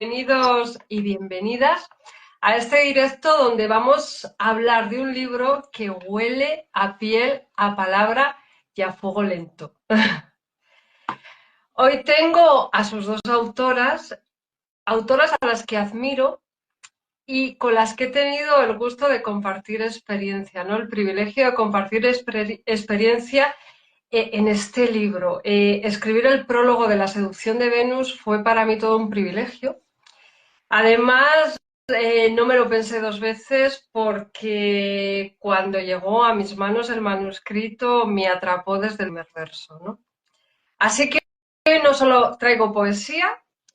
Bienvenidos y bienvenidas a este directo donde vamos a hablar de un libro que huele a piel, a palabra y a fuego lento. Hoy tengo a sus dos autoras a las que admiro y con las que he tenido el gusto de compartir experiencia, ¿no? El privilegio de compartir experiencia en este libro. Escribir el prólogo de La seducción de Venus fue para mí todo un privilegio. Además, no me lo pensé dos veces porque cuando llegó a mis manos el manuscrito me atrapó desde el primer verso, ¿no? Así que hoy no solo traigo poesía,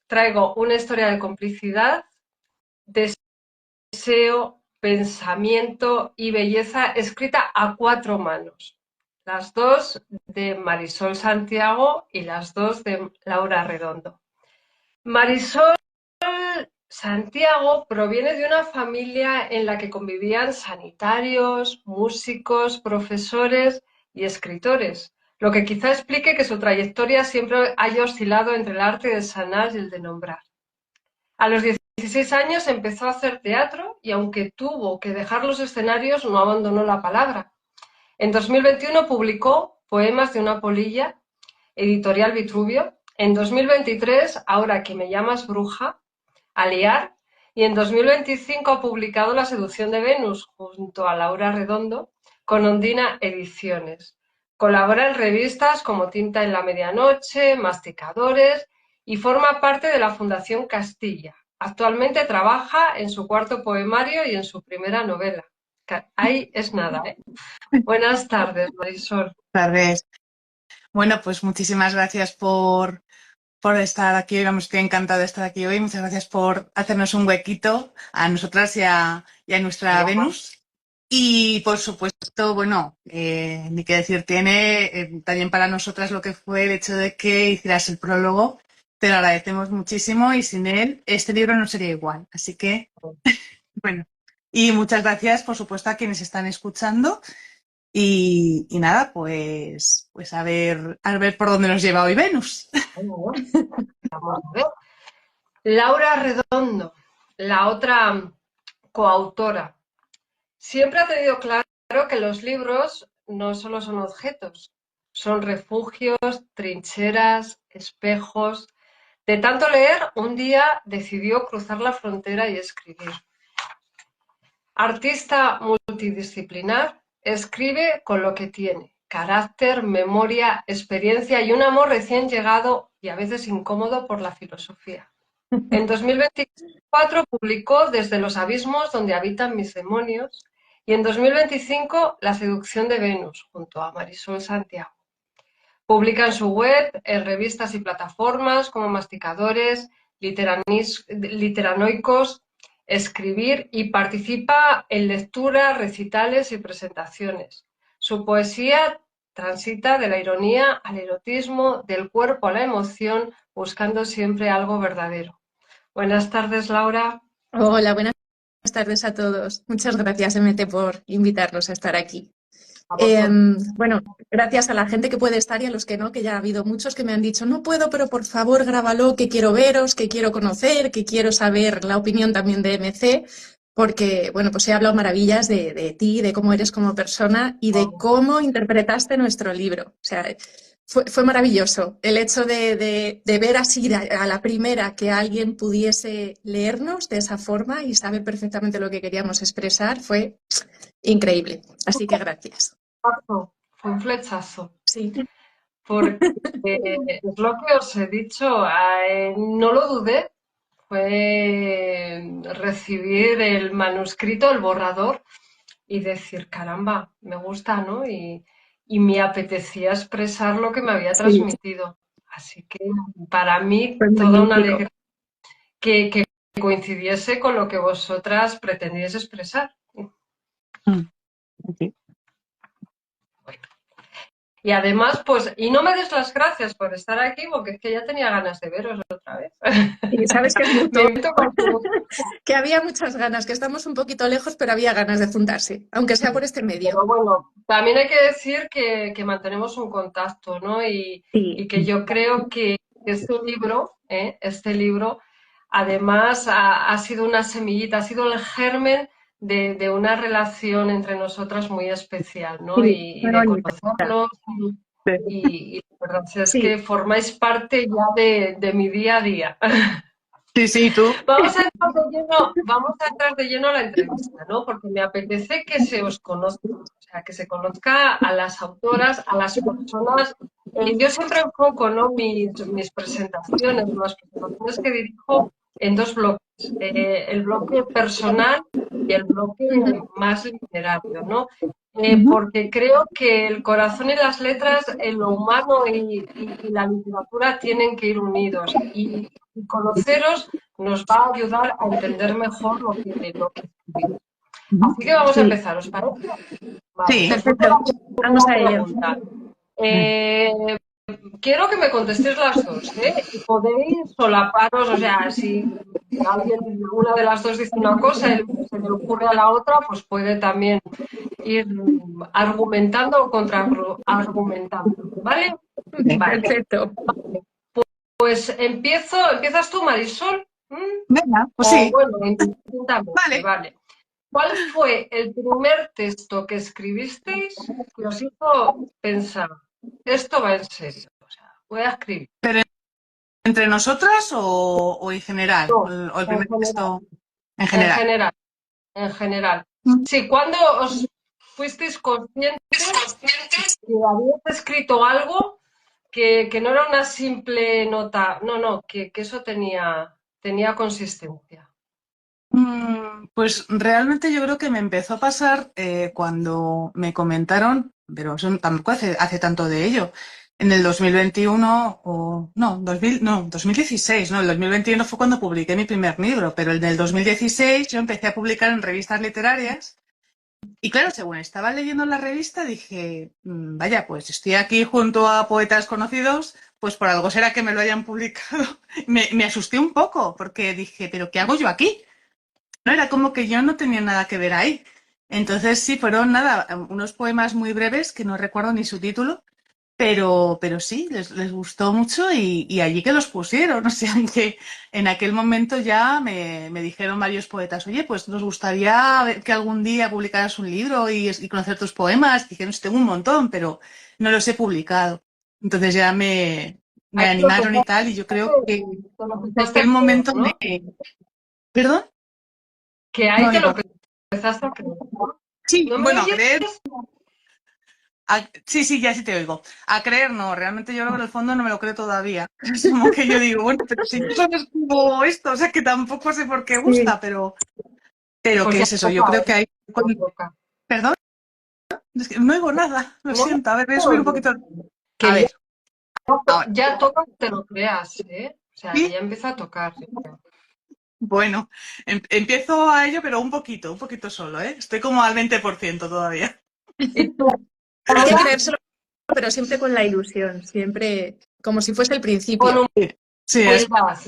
traigo una historia de complicidad, deseo, pensamiento y belleza escrita a cuatro manos. Las dos de Marisol Santiago y las dos de Laura Redondo. Marisol Santiago proviene de una familia en la que convivían sanitarios, músicos, profesores y escritores, lo que quizá explique que su trayectoria siempre haya oscilado entre el arte de sanar y el de nombrar. A los 16 años empezó a hacer teatro y aunque tuvo que dejar los escenarios, no abandonó la palabra. En 2021 publicó Poemas de una polilla, editorial Vitruvio. En 2023, Ahora que me llamas bruja, Aliar, y en 2025 ha publicado La seducción de Venus junto a Laura Redondo con Ondina Ediciones. Colabora en revistas como Tinta en la Medianoche, Masticadores y forma parte de la Fundación Castilla. Actualmente trabaja en su cuarto poemario y en su primera novela. Ahí es nada, ¿eh? Buenas tardes, Marisol. Tardes. Bueno, pues muchísimas gracias por estar aquí. Vamos, estoy encantada de estar aquí hoy. Muchas gracias por hacernos un huequito a nosotras y a nuestra Venus. Y por supuesto, bueno, ni qué decir tiene también para nosotras lo que fue el hecho de que hicieras el prólogo. Te lo agradecemos muchísimo y sin él este libro no sería igual. Así que, bueno, y muchas gracias, por supuesto, a quienes están escuchando. Y nada, pues a ver por dónde nos lleva hoy Venus. Vamos a ver. Laura Redondo, la otra coautora, siempre ha tenido claro que los libros no solo son objetos, son refugios, trincheras, espejos. De tanto leer, un día decidió cruzar la frontera y escribir. Artista multidisciplinar, escribe con lo que tiene: carácter, memoria, experiencia y un amor recién llegado y a veces incómodo por la filosofía. En 2024 publicó Desde los abismos donde habitan mis demonios y en 2025 La seducción de Venus junto a Marisol Santiago. Publica en su web, en revistas y plataformas como Masticadores, Literanoicos, Escribir y participa en lecturas, recitales y presentaciones. Su poesía transita de la ironía al erotismo, del cuerpo a la emoción, buscando siempre algo verdadero. Buenas tardes, Laura. Hola, buenas tardes a todos. Muchas gracias, MT, por invitarnos a estar aquí. Bueno, gracias a la gente que puede estar y a los que no, que ya ha habido muchos que me han dicho, no puedo, pero por favor grábalo, que quiero veros, que quiero conocer, que quiero saber la opinión también de MC, porque, bueno, pues he hablado maravillas de ti, de cómo eres como persona y de cómo interpretaste nuestro libro. O sea, fue maravilloso el hecho de ver así a la primera que alguien pudiese leernos de esa forma y saber perfectamente lo que queríamos expresar, fue increíble. Así que gracias. Fue un flechazo. Sí. Porque es lo que os he dicho, no lo dudé, fue recibir el manuscrito, el borrador y decir, caramba, me gusta, ¿no? Y me apetecía expresar lo que me había transmitido. Así que para mí Fue toda una magnífico. alegría que coincidiese con lo que vosotras pretendíais expresar. Okay. Y además, pues, y no me des las gracias por estar aquí, porque es que ya tenía ganas de veros otra vez. Y sabes que es mutuo, Me invito con tu... que había muchas ganas, que estamos un poquito lejos, pero había ganas de juntarse, aunque sea por este medio. Pero bueno, también hay que decir que mantenemos un contacto, ¿no? Y Sí. que yo creo que este libro además ha sido una semillita, ha sido el germen de una relación entre nosotras muy especial, ¿no? Sí, Y muy de bonita. conocernos y la verdad es Sí, que formáis parte ya de mi día a día. Sí, sí, tú. Vamos a entrar de lleno a la entrevista, ¿no? Porque me apetece que se os conozca, o sea, que se conozca a las autoras, a las personas. Yo siempre enfoco, ¿no? Mis presentaciones, las presentaciones que dirijo en dos bloques, el bloque personal y el bloque más literario, ¿no? Porque creo que el corazón y las letras, lo humano y la literatura tienen que ir unidos. Y conoceros nos va a ayudar a entender mejor lo que escribimos. Así que vamos a sí, empezar, ¿os parece? Vale, Sí. pues voy con perfecto. la Vamos primera a ello. pregunta. Eh, Quiero que me contestéis las dos, ¿eh? Y podéis solaparos, o sea, si alguien, una de las dos dice una cosa y se le ocurre a la otra, pues puede también ir argumentando o contraargumentando, ¿vale? Vale. Perfecto. Pues empiezas tú, Marisol. Venga, pues O sí. bueno, indistintamente, Vale. vale. ¿Cuál fue el primer texto que escribisteis que os hizo pensar, esto va en serio? O sea, voy a escribir. ¿Pero entre nosotras o en general? No, O el en primer general, texto en en general? general, en general. Sí, ¿cuándo os fuisteis conscientes que habíais escrito algo que no era una simple nota? No, que eso tenía consistencia. Pues realmente yo creo que me empezó a pasar cuando me comentaron, pero eso tampoco hace tanto de ello, en el 2021 o no, 2016, no, el 2021 fue cuando publiqué mi primer libro, pero en el 2016 yo empecé a publicar en revistas literarias y claro, según estaba leyendo la revista dije, vaya, pues estoy aquí junto a poetas conocidos, pues por algo será que me lo hayan publicado. Me asusté un poco porque dije, pero ¿qué hago yo aquí? No, era como que yo no tenía nada que ver ahí. Entonces sí, fueron nada, unos poemas muy breves que no recuerdo ni su título, pero sí, les gustó mucho y allí que los pusieron. O sea, que en aquel momento ya me dijeron varios poetas, oye, pues nos gustaría que algún día publicaras un libro y conocer tus poemas. Dijeron, sí, tengo un montón, pero no los he publicado. Entonces ya me Ahí te lo animaron y tal, y yo empezaste, creo que te lo desde empezaste a aquel creer, momento ¿no? ¿Perdón? Que ahí No te lo digo. empezaste a creer, ¿no? Sí, ¿No me bueno, a oyes? creer, sí, sí, ya sí te oigo. A creer no, realmente yo creo que en el fondo no me lo creo todavía. Es como que yo digo, bueno, pero si yo solo escribo esto, o sea que tampoco sé por qué Sí, gusta, pero Pues ¿qué ya es eso? Yo toca, creo que hay... ya toca. Perdón, es que no oigo nada, lo No, siento, a ver, voy a subir un poquito. que A ver, ahora. ya toca que te lo creas, ¿eh? O sea, Sí, ya empieza a tocar. bueno, empiezo a ello, pero un poquito solo, ¿eh? Estoy como al 20% todavía. Y tú hay que ahora creérselo, pero siempre con la ilusión, siempre como si fuese el con principio. Sí, humildad.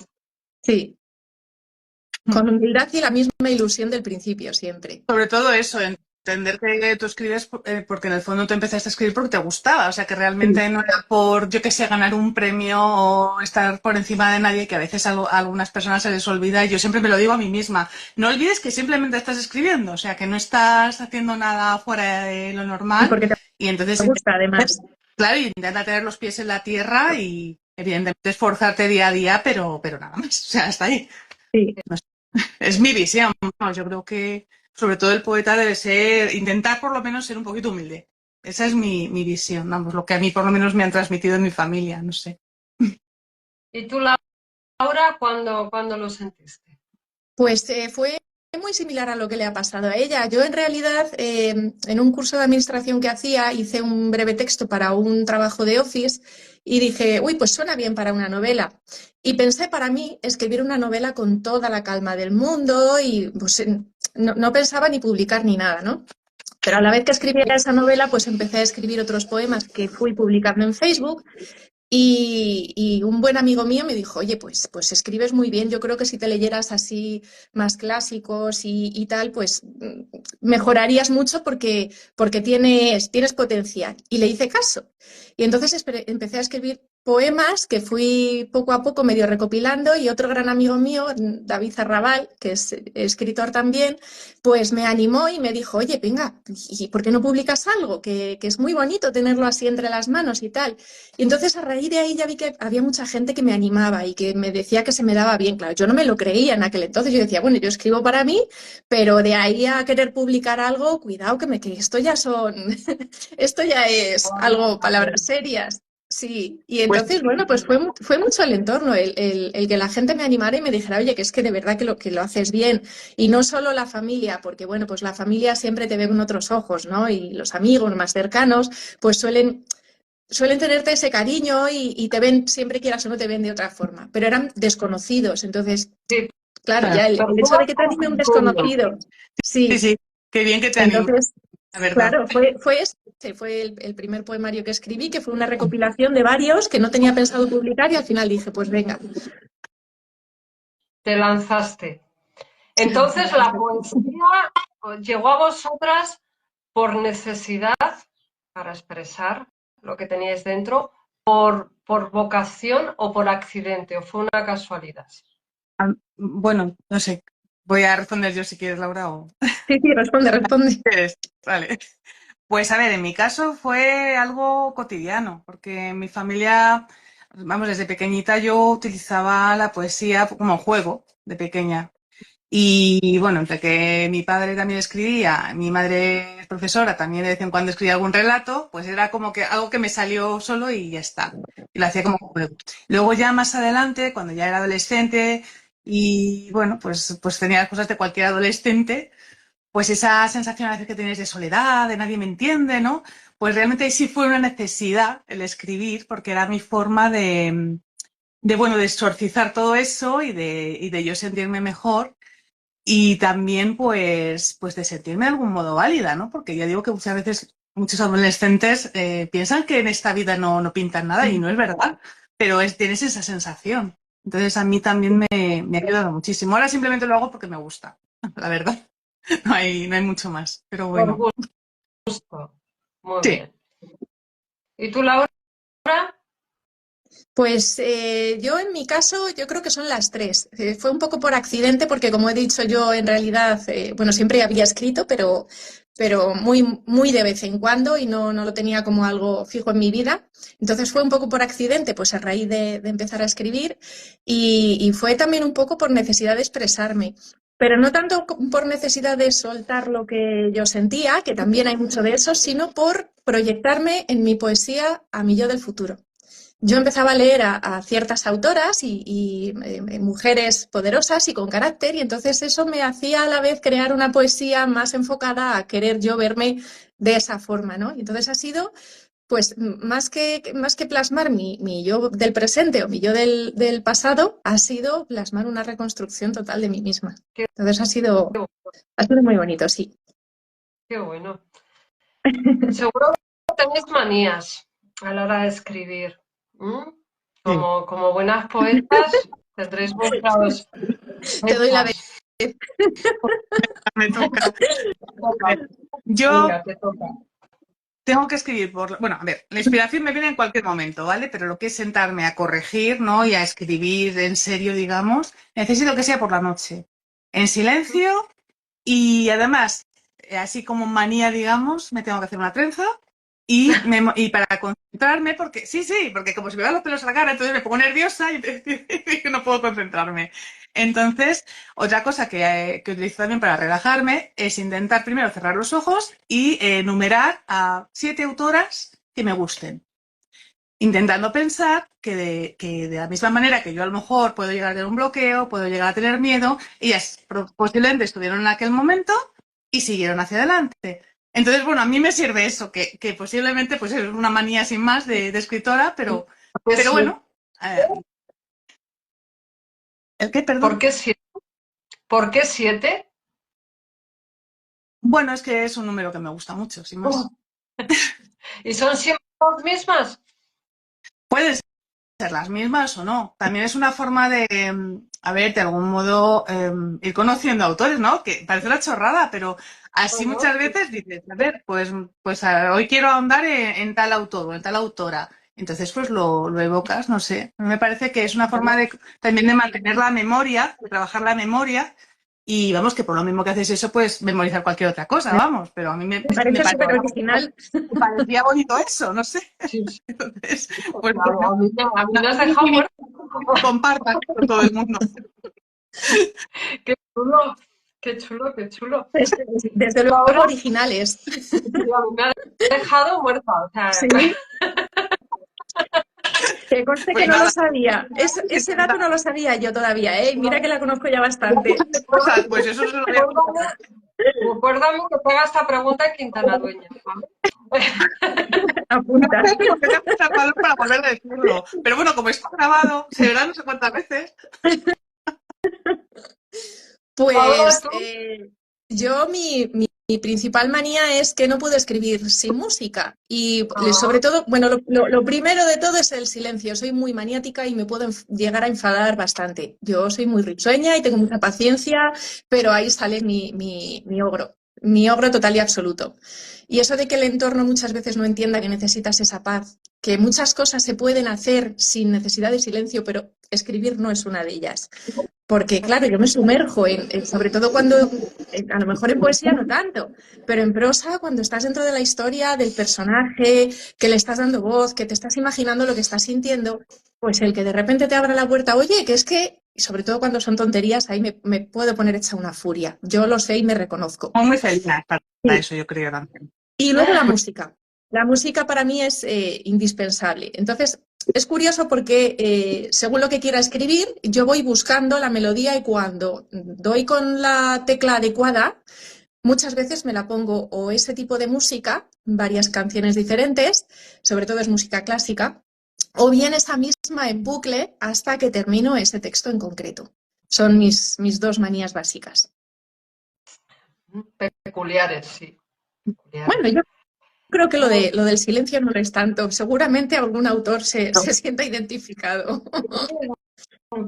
Sí, con humildad y la misma ilusión del principio, siempre. sobre todo eso, entender que tú escribes porque en el fondo tú empezaste a escribir porque te gustaba, o sea que Sí. realmente no era por, yo que sé, ganar un premio o estar por encima de nadie, que a veces a algunas personas se les olvida, y yo siempre me lo digo a mí misma, no olvides que simplemente estás escribiendo, o sea que no estás haciendo nada fuera de lo Y normal, porque te y entonces, gusta, además. claro, y intenta tener los pies en la tierra y evidentemente esforzarte día a día, pero nada más, o sea, hasta ahí. Sí. Es mi visión, ¿no? Yo creo que sobre todo el poeta debe ser, intentar por lo menos ser un poquito humilde. Esa es mi visión, vamos, lo que a mí por lo menos me han transmitido en mi familia, no sé. ¿Y tú, Laura, cuándo lo sentiste? Pues fue muy similar a lo que le ha pasado a ella. Yo en realidad en un curso de administración que hacía hice un breve texto para un trabajo de Office y dije, uy, pues suena bien para una novela. Y pensé para mí escribir una novela con toda la calma del mundo y pues, no pensaba ni publicar ni nada, ¿no? Pero a la vez que escribía esa novela, pues empecé a escribir otros poemas que fui publicando en Facebook y un buen amigo mío me dijo, oye, pues escribes muy bien, yo creo que si te leyeras así más clásicos y tal, pues mejorarías mucho porque tienes potencial. Y le hice caso. Y entonces empecé a escribir poemas que fui poco a poco medio recopilando y otro gran amigo mío, David Arrabal, que es escritor también, pues me animó y me dijo, oye, venga, ¿y por qué no publicas algo? Que es muy bonito tenerlo así entre las manos y tal. Y entonces a raíz de ahí ya vi que había mucha gente que me animaba y que me decía que se me daba bien. Claro, yo no me lo creía en aquel entonces. Yo decía, bueno, yo escribo para mí, pero de ahí a querer publicar algo, cuidado que esto ya son, esto ya es algo, palabras serias. Sí, y Pues entonces, bueno, pues fue mucho el entorno, el que la gente me animara y me dijera, oye, que es que de verdad que lo haces bien. Y no solo la familia, porque bueno, pues la familia siempre te ve con otros ojos, ¿no? Y los amigos más cercanos, pues suelen tenerte ese cariño y te ven, siempre quieras o no, te ven de otra forma. Pero eran desconocidos, entonces, Sí, claro, claro. ya el hecho personas de que te con anime un criterio. desconocido, Sí, sí. sí, qué bien que te animó, Entonces, la verdad. claro, fue el primer poemario que escribí, que fue una recopilación de varios que no tenía pensado publicar y al final dije, pues venga. Te lanzaste. Sí, Entonces, la poesía llegó a vosotras por necesidad para expresar lo que teníais dentro, por vocación o por accidente, o fue una casualidad. Bueno, no sé, voy a responder yo si quieres, Laura, o sí, sí, responde, responde. quieres. Vale. Pues a ver, en mi caso fue algo cotidiano, porque en mi familia, vamos, desde pequeñita yo utilizaba la poesía como juego de pequeña. Y bueno, entre que mi padre también escribía, mi madre es profesora, también de vez en cuando escribía algún relato, pues era como que algo que me salió solo y ya está. Y lo hacía como juego. Luego ya más adelante, cuando ya era adolescente y bueno, pues tenía las cosas de cualquier adolescente, pues esa sensación a veces que tienes de soledad, de nadie me entiende, ¿no? Pues realmente sí fue una necesidad el escribir, porque era mi forma bueno, de exorcizar todo eso y de yo sentirme mejor y también pues de sentirme de algún modo válida, ¿no? Porque ya digo que muchas veces muchos adolescentes piensan que en esta vida no pintan nada y no es verdad, pero tienes esa sensación. Entonces a mí también me ha ayudado muchísimo. Ahora simplemente lo hago porque me gusta, la verdad. No hay mucho más, pero Por bueno. gusto. Muy Sí, bien. ¿Y tú, Laura? Pues yo en mi caso, yo creo que son las tres. Fue un poco por accidente porque como he dicho yo, en realidad, bueno, siempre había escrito, pero muy, muy de vez en cuando y no lo tenía como algo fijo en mi vida. Entonces fue un poco por accidente, pues a raíz de empezar a escribir y fue también un poco por necesidad de expresarme. Pero no tanto por necesidad de soltar lo que yo sentía, que también hay mucho de eso, sino por proyectarme en mi poesía a mi yo del futuro. Yo empezaba a leer a ciertas autoras y mujeres poderosas y con carácter, y entonces eso me hacía a la vez crear una poesía más enfocada a querer yo verme de esa forma, ¿no? Y entonces ha sido, pues, más que plasmar mi yo del presente o mi yo del pasado, ha sido plasmar una reconstrucción total de mí misma. Qué, Entonces ha sido muy bonito, sí. qué bueno. Seguro que tenéis manías a la hora de escribir. ¿M? sí, Como buenas poetas tendréis vuestras Te doy la fechas. me toca. Te toca. Yo Venga, te toca. tengo que escribir bueno, a ver, la inspiración me viene en cualquier momento, ¿vale? Pero lo que es sentarme a corregir, ¿no? Y a escribir en serio, digamos, necesito que sea por la noche, en silencio y además, así como manía, digamos, me tengo que hacer una trenza y para concentrarme, porque como se me van los pelos a la cara, entonces me pongo nerviosa y no puedo concentrarme. Entonces, otra cosa que utilizo también para relajarme es intentar primero cerrar los ojos y enumerar a 7 autoras que me gusten. Intentando pensar que de la misma manera que yo a lo mejor puedo llegar a tener un bloqueo, puedo llegar a tener miedo, ellas posiblemente estuvieron en aquel momento y siguieron hacia adelante. Entonces, bueno, a mí me sirve eso, que posiblemente pues es una manía sin más de escritora, ¿Qué pero siete? bueno, ¿el qué, ¿Por perdón? qué siete? ¿Por qué siete? Bueno, es que es un número que me gusta mucho, sin más. ¿Y son siempre las mismas? Puede ser las mismas o no. También es una forma a ver, de algún modo, ir conociendo autores, ¿no? Que parece una chorrada, pero así Bueno, muchas veces dices, a ver, pues hoy quiero ahondar en tal autor o en tal autora. Entonces, pues lo evocas, no sé. Me parece que es una forma también de mantener la memoria, de trabajar la memoria. Y vamos, que por lo mismo que haces eso, pues memorizar cualquier otra cosa, vamos. Pero a mí Me parece súper original. me parecía bonito eso, no sé. Sí, sí. Entonces, Pues pues bueno, a mí me has dejado muerta. compartan con todo el mundo. Qué chulo, qué chulo, qué chulo. Desde luego Ahora originales. sí, a mí me ha dejado muerta. O sea, Sí, que conste que Pues no lo nada, sabía. Ese dato no lo sabía yo todavía, ¿eh? Mira que la conozco ya bastante. cosas, pues eso se lo voy a recuérdame, recuérdame que te haga esta pregunta en Quintana Dueña, ¿vale? Apunta. porque tengo mucha valor para volver a decirlo. Pero bueno, como está grabado, se verá no sé cuántas veces. Ahora Pues tú, yo mi principal manía es que no puedo escribir sin música y ah, sobre todo, bueno, lo primero de todo es el silencio. Soy muy maniática y me puedo llegar a enfadar bastante. Yo soy muy risueña y tengo mucha paciencia, pero ahí sale mi ogro total y absoluto. Y eso de que el entorno muchas veces no entienda que necesitas esa paz, que muchas cosas se pueden hacer sin necesidad de silencio, pero escribir no es una de ellas. Porque, claro, yo me sumerjo sobre todo cuando, a lo mejor en poesía no tanto, pero en prosa, cuando estás dentro de la historia del personaje, que le estás dando voz, que te estás imaginando lo que estás sintiendo, pues el que de repente te abra la puerta, oye, que es que, y sobre todo cuando son tonterías, ahí me puedo poner hecha una furia. Yo lo sé y me reconozco. Muy feliz para Sí. eso, yo creo también. Y luego la música. La música para mí es indispensable. Entonces, es curioso porque según lo que quiera escribir, yo voy buscando la melodía y cuando doy con la tecla adecuada, muchas veces me la pongo o ese tipo de música, varias canciones diferentes, sobre todo es música clásica, o bien esa misma en bucle hasta que termino ese texto en concreto. Son mis dos manías básicas. peculiares, sí, Bueno, peculiares. yo creo que lo del silencio no lo es tanto. Seguramente algún autor se sienta identificado.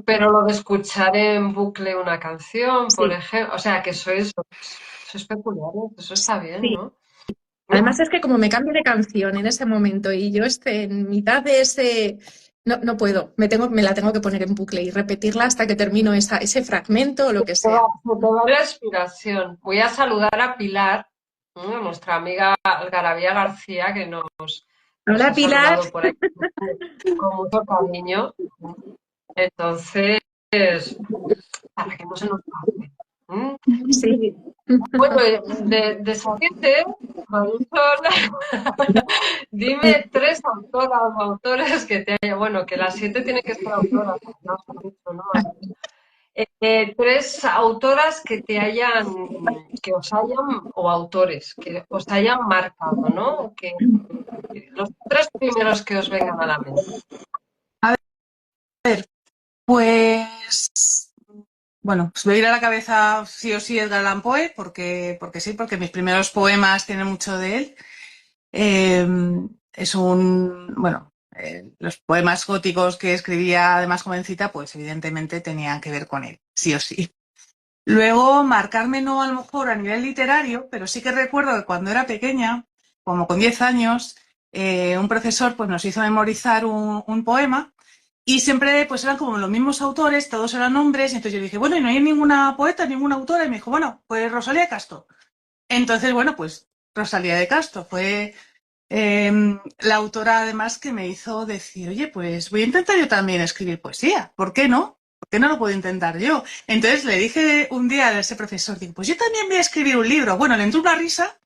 Pero lo de escuchar en bucle una canción, por Sí, ejemplo, o sea, que eso es peculiar, eso está bien, sí. ¿no? Además es que como me cambie de canción en ese momento y yo esté en mitad de ese... No, no puedo, me la tengo que poner en bucle y repetirla hasta que termino ese fragmento o lo que sea. Se te va la inspiración. Voy a saludar a Pilar, ¿no? Nuestra amiga Algarabía García, que nos Hola ha Pilar. saludado por aquí con mucho cariño. Entonces, para que no se nos pase. ¿Mm? Sí. Bueno, de Saciete, Marisol, dime tres autoras o autores que te haya, bueno, que las siete tienen que ser autoras, no os he dicho, ¿no? Antes. Tres autoras que te hayan, que os hayan, o autores, que os hayan marcado, ¿no? Que los tres primeros que os vengan a la mente. A ver, pues bueno, pues me viene a la cabeza sí o sí Edgar Allan Poe, porque sí, porque mis primeros poemas tienen mucho de él. Es bueno, los poemas góticos que escribía además jovencita, pues evidentemente tenían que ver con él, sí o sí. Luego, marcarme no a lo mejor a nivel literario, pero sí que recuerdo que cuando era pequeña, como con 10 años, un profesor pues, nos hizo memorizar un poema y siempre pues eran como los mismos autores, todos eran hombres, y entonces yo dije, bueno, y no hay ninguna poeta, ninguna autora, y me dijo, bueno, pues Rosalía de Castro. Entonces, bueno, pues Rosalía de Castro fue la autora además que me hizo decir, oye, pues voy a intentar yo también escribir poesía, ¿por qué no? ¿Por qué no lo puedo intentar yo? Entonces le dije un día a ese profesor, digo, pues yo también voy a escribir un libro. Bueno, le entró una risa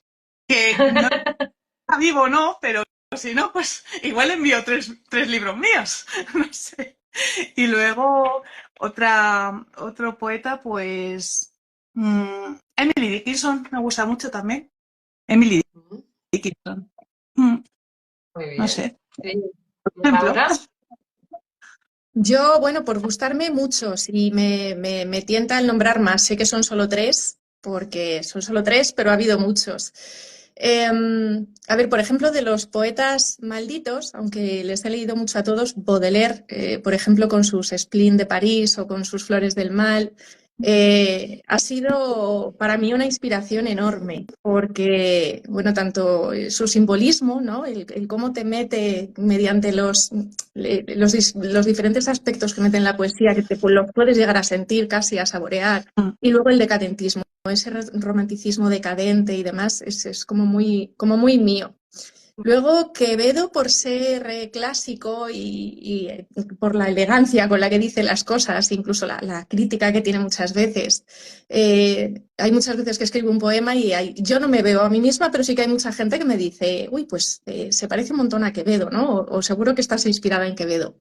que no está vivo, no, pero si no, pues igual envío tres libros míos, no sé. Y luego otro poeta, pues Emily Dickinson, me gusta mucho también. Emily Dickinson. Mm, Muy no bien. sé, Sí. por ejemplo. Laura, Yo, bueno, por gustarme muchos y me tienta el nombrar más. Sé que son solo tres, porque son solo tres, pero ha habido muchos. A ver, por ejemplo, de los poetas malditos, aunque les he leído mucho a todos, Baudelaire, por ejemplo, con sus Spleen de París o con sus Flores del Mal, Ha sido para mí una inspiración enorme, porque, bueno, tanto su simbolismo, ¿no? El cómo te mete mediante los diferentes aspectos que mete en la poesía, que los puedes llegar a sentir, casi a saborear, y luego el decadentismo, ese romanticismo decadente y demás, es como muy mío. Luego, Quevedo, por ser clásico y por la elegancia con la que dice las cosas, incluso la crítica que tiene muchas veces. Hay muchas veces que escribo un poema y yo no me veo a mí misma, pero sí que hay mucha gente que me dice, uy, pues se parece un montón a Quevedo, ¿no? O seguro que estás inspirada en Quevedo.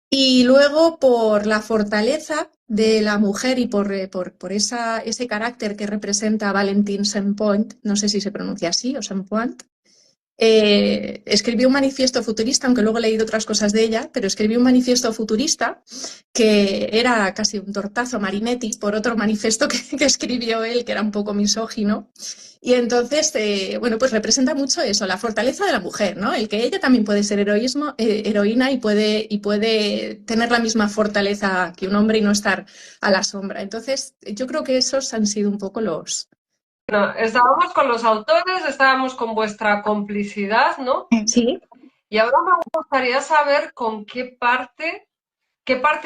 Y luego por la fortaleza de la mujer y por ese carácter que representa Valentin Saint-Point, no sé si se pronuncia así o Saint-Point, escribió un manifiesto futurista, aunque luego he leído otras cosas de ella, pero escribió un manifiesto futurista que era casi un tortazo a Marinetti por otro manifiesto que escribió él, que era un poco misógino. Y entonces, bueno, pues representa mucho eso, la fortaleza de la mujer, ¿no? El que ella también puede ser heroína y puede tener la misma fortaleza que un hombre y no estar a la sombra. Entonces, yo creo que esos han sido un poco los... Bueno, estábamos con los autores, estábamos con vuestra complicidad, ¿no? Sí. Y ahora me gustaría saber con qué parte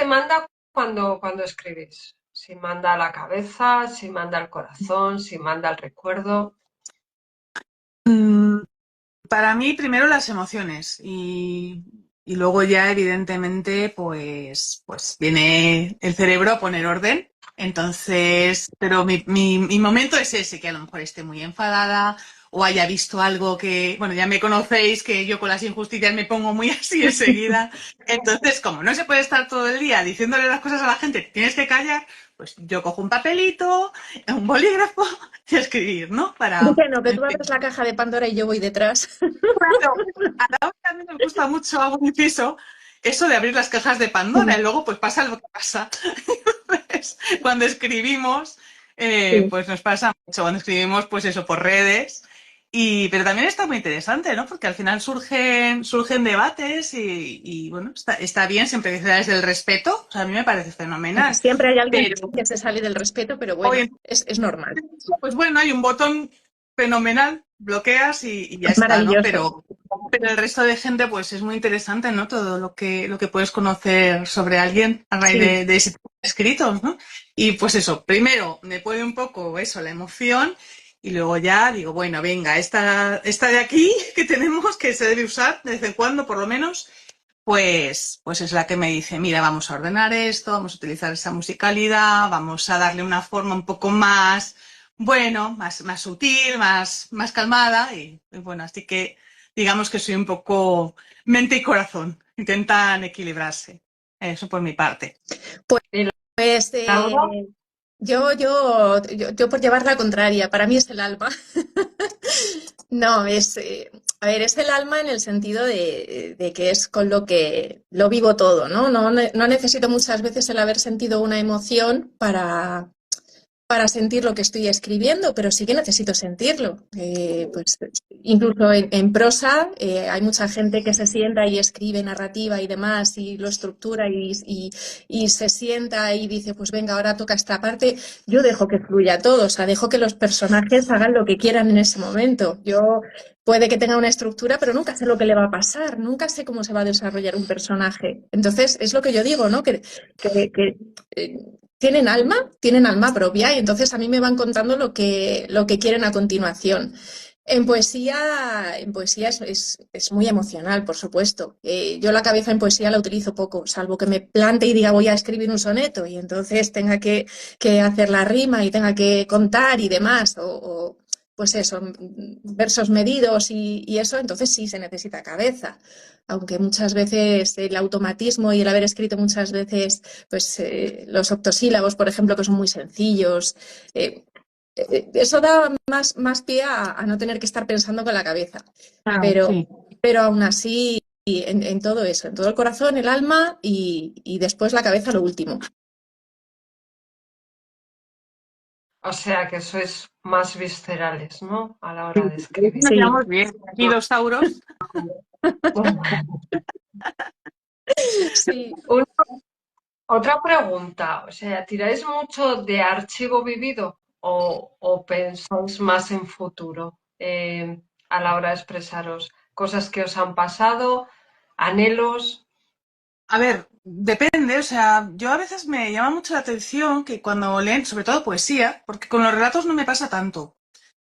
manda cuando escribís. Si manda la cabeza, si manda el corazón, si manda el recuerdo. Mm, Para mí, primero las emociones y luego ya, evidentemente, pues viene el cerebro a poner orden. Entonces, pero mi momento es ese, que a lo mejor esté muy enfadada o haya visto algo que, bueno, ya me conocéis, que yo con las injusticias me pongo muy así enseguida. Entonces, como no se puede estar todo el día diciéndole las cosas a la gente, tienes que callar, pues yo cojo un papelito, un bolígrafo y a escribir, ¿no? Para, Bueno, que tú abres la caja de Pandora y yo voy detrás. claro, a la hora también nos gusta mucho algo un inciso, eso de abrir las cajas de Pandora y luego pues pasa lo que pasa. Pues, cuando escribimos, Sí. pues nos pasa mucho, cuando escribimos pues eso por redes, pero también está muy interesante, ¿no? Porque al final surgen debates bueno, está bien siempre que sea desde el respeto, o sea, a mí me parece fenomenal, Siempre hay alguien pero que se sale del respeto, pero bueno, hoy es normal. pues bueno, hay un botón fenomenal, bloqueas y ya Es está, ¿no? maravilloso. Pero el resto de gente, pues es muy interesante, ¿no? Todo lo que puedes conocer sobre alguien a raíz Sí. de ese tipo de escritos, ¿no? Y pues eso, primero me puede un poco eso, la emoción, y luego ya digo, bueno, venga, esta de aquí que tenemos, que se debe usar de vez en cuando, por lo menos, pues es la que me dice, mira, vamos a ordenar esto, vamos a utilizar esa musicalidad, vamos a darle una forma un poco más, bueno, más sutil, más calmada y bueno, así que digamos que soy un poco mente y corazón, intentan equilibrarse. Eso por mi parte. ¿Y Pues Laura? yo por llevar la contraria, para mí es el alma. No, a ver, es el alma en el sentido de que es con lo que lo vivo todo, ¿no? No necesito muchas veces el haber sentido una emoción para sentir lo que estoy escribiendo, pero sí que necesito sentirlo. Pues incluso en prosa hay mucha gente que se sienta y escribe narrativa y demás y lo estructura y se sienta y dice, pues venga, ahora toca esta parte. Yo dejo que fluya todo, o sea, dejo que los personajes hagan lo que quieran en ese momento. Yo puede que tenga una estructura, pero nunca sé lo que le va a pasar, nunca sé cómo se va a desarrollar un personaje. Entonces, es lo que yo digo, ¿no? Que tienen alma propia y entonces a mí me van contando lo que quieren a continuación. En poesía es muy emocional, por supuesto. Yo la cabeza en poesía la utilizo poco, salvo que me plante y diga voy a escribir un soneto y entonces tenga que hacer la rima y tenga que contar y demás, pues eso, versos medidos y eso, entonces sí se necesita cabeza aunque muchas veces el automatismo y el haber escrito muchas veces pues, los octosílabos, por ejemplo, que son muy sencillos, eso da más pie a no tener que estar pensando con la cabeza. Pero, Sí. pero aún así, en todo eso, en todo el corazón, el alma y después la cabeza lo último. O sea que sois más viscerales, ¿no? A la hora de escribir. Nos Sí, llevamos bien. Aquí dos tauros. sí. Una Otra pregunta, o sea, ¿tiráis mucho de archivo vivido o pensáis más en futuro a la hora de expresaros? Cosas que os han pasado, anhelos. A ver, depende, o sea, yo a veces me llama mucho la atención que cuando leen, sobre todo poesía, porque con los relatos no me pasa tanto.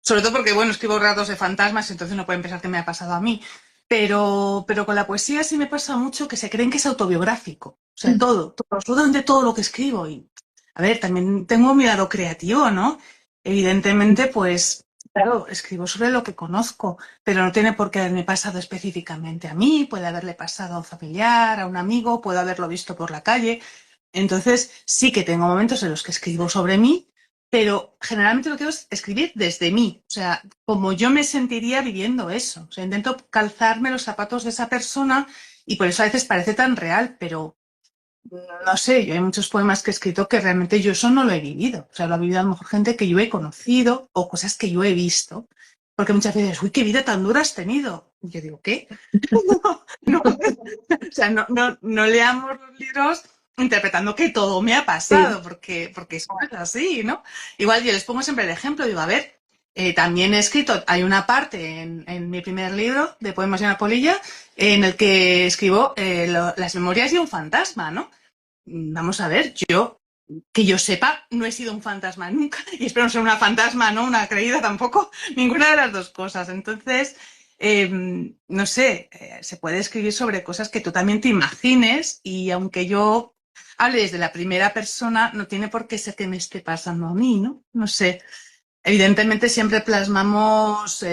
Sobre todo porque, bueno, escribo relatos de fantasmas, entonces no pueden pensar que me ha pasado a mí. Pero con la poesía sí me pasa mucho que se creen que es autobiográfico. O sea, todo, absolutamente todo lo que escribo. Y, a ver, también tengo mi lado creativo, ¿no? Evidentemente, pues, claro, escribo sobre lo que conozco, pero no tiene por qué haberme pasado específicamente a mí, puede haberle pasado a un familiar, a un amigo, puedo haberlo visto por la calle. Entonces, sí que tengo momentos en los que escribo sobre mí, pero generalmente lo que hago es escribir desde mí, o sea, como yo me sentiría viviendo eso. O sea, intento calzarme los zapatos de esa persona y por eso a veces parece tan real, pero no sé, yo hay muchos poemas que he escrito que realmente yo eso no lo he vivido. O sea, lo ha vivido a lo mejor gente que yo he conocido o cosas que yo he visto. Porque muchas veces, uy, qué vida tan dura has tenido. Y yo digo, ¿qué? No, o sea, no leamos los libros interpretando que todo me ha Sí. pasado, porque eso no es así, ¿no? Igual yo les pongo siempre el ejemplo, digo, a ver, también he escrito, hay una parte en mi primer libro de Poemas y una polilla en el que escribo las memorias de un fantasma, ¿no? Vamos a ver, que yo sepa, no he sido un fantasma nunca y espero no ser una fantasma, no una creída tampoco, ninguna de las dos cosas. Entonces, no sé, se puede escribir sobre cosas que tú también te imagines y aunque yo hable desde la primera persona, no tiene por qué ser que me esté pasando a mí, ¿no? No sé. Evidentemente siempre plasmamos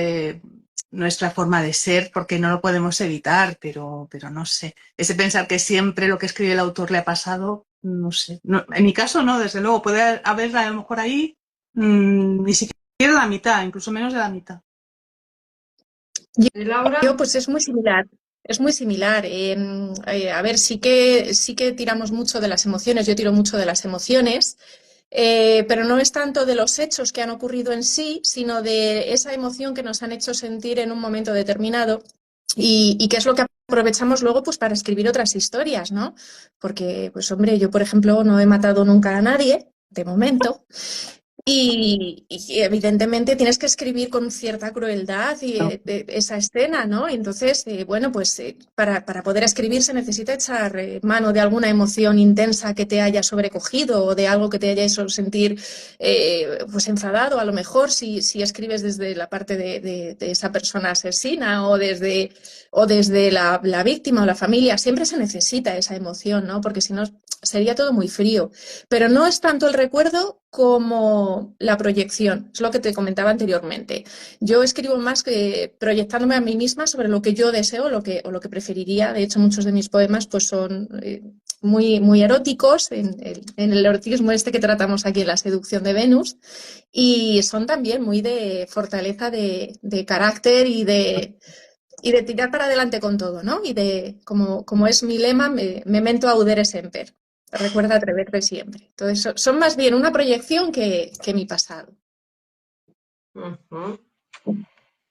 nuestra forma de ser porque no lo podemos evitar, pero no sé. Ese pensar que siempre lo que escribe el autor le ha pasado, no sé. No, en mi caso no, desde luego. Puede haber a lo mejor ahí ni siquiera la mitad, incluso menos de la mitad. ¿Y Laura? Yo, pues es muy similar. Es muy similar. A ver, sí que tiramos mucho de las emociones. Yo tiro mucho de las emociones. Pero no es tanto de los hechos que han ocurrido en sí, sino de esa emoción que nos han hecho sentir en un momento determinado y que es lo que aprovechamos luego pues para escribir otras historias, ¿no? Porque, pues hombre, yo por ejemplo no he matado nunca a nadie, de momento, y evidentemente tienes que escribir con cierta crueldad y esa escena, ¿no? Entonces, bueno, pues para poder escribir se necesita echar mano de alguna emoción intensa que te haya sobrecogido o de algo que te haya hecho sentir pues enfadado, a lo mejor si escribes desde la parte de esa persona asesina o desde la víctima o la familia, siempre se necesita esa emoción, ¿no? Porque si no sería todo muy frío. Pero no es tanto el recuerdo como la proyección, es lo que te comentaba anteriormente. Yo escribo más que proyectándome a mí misma sobre lo que yo deseo o lo que preferiría. De hecho, muchos de mis poemas pues, son muy, muy eróticos, en el erotismo este que tratamos aquí en la seducción de Venus, y son también muy de fortaleza de carácter y de tirar para adelante con todo, ¿no? Y como es mi lema, memento audere semper. Recuerda atreverte siempre. Entonces, son más bien una proyección que mi pasado. Ujú.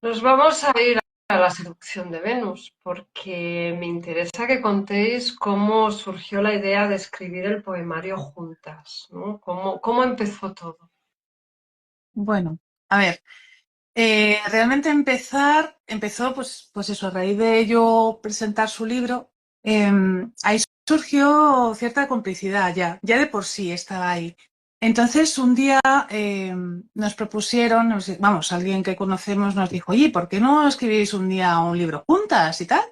Nos vamos a ir a la seducción de Venus, porque me interesa que contéis cómo surgió la idea de escribir el poemario juntas, ¿no? ¿Cómo empezó todo? Bueno, a ver, realmente empezó pues eso, a raíz de yo presentar su libro, ahí surgió cierta complicidad ya de por sí estaba ahí. Entonces un día nos propusieron, vamos, alguien que conocemos nos dijo, oye, ¿por qué no escribís un día un libro juntas y tal?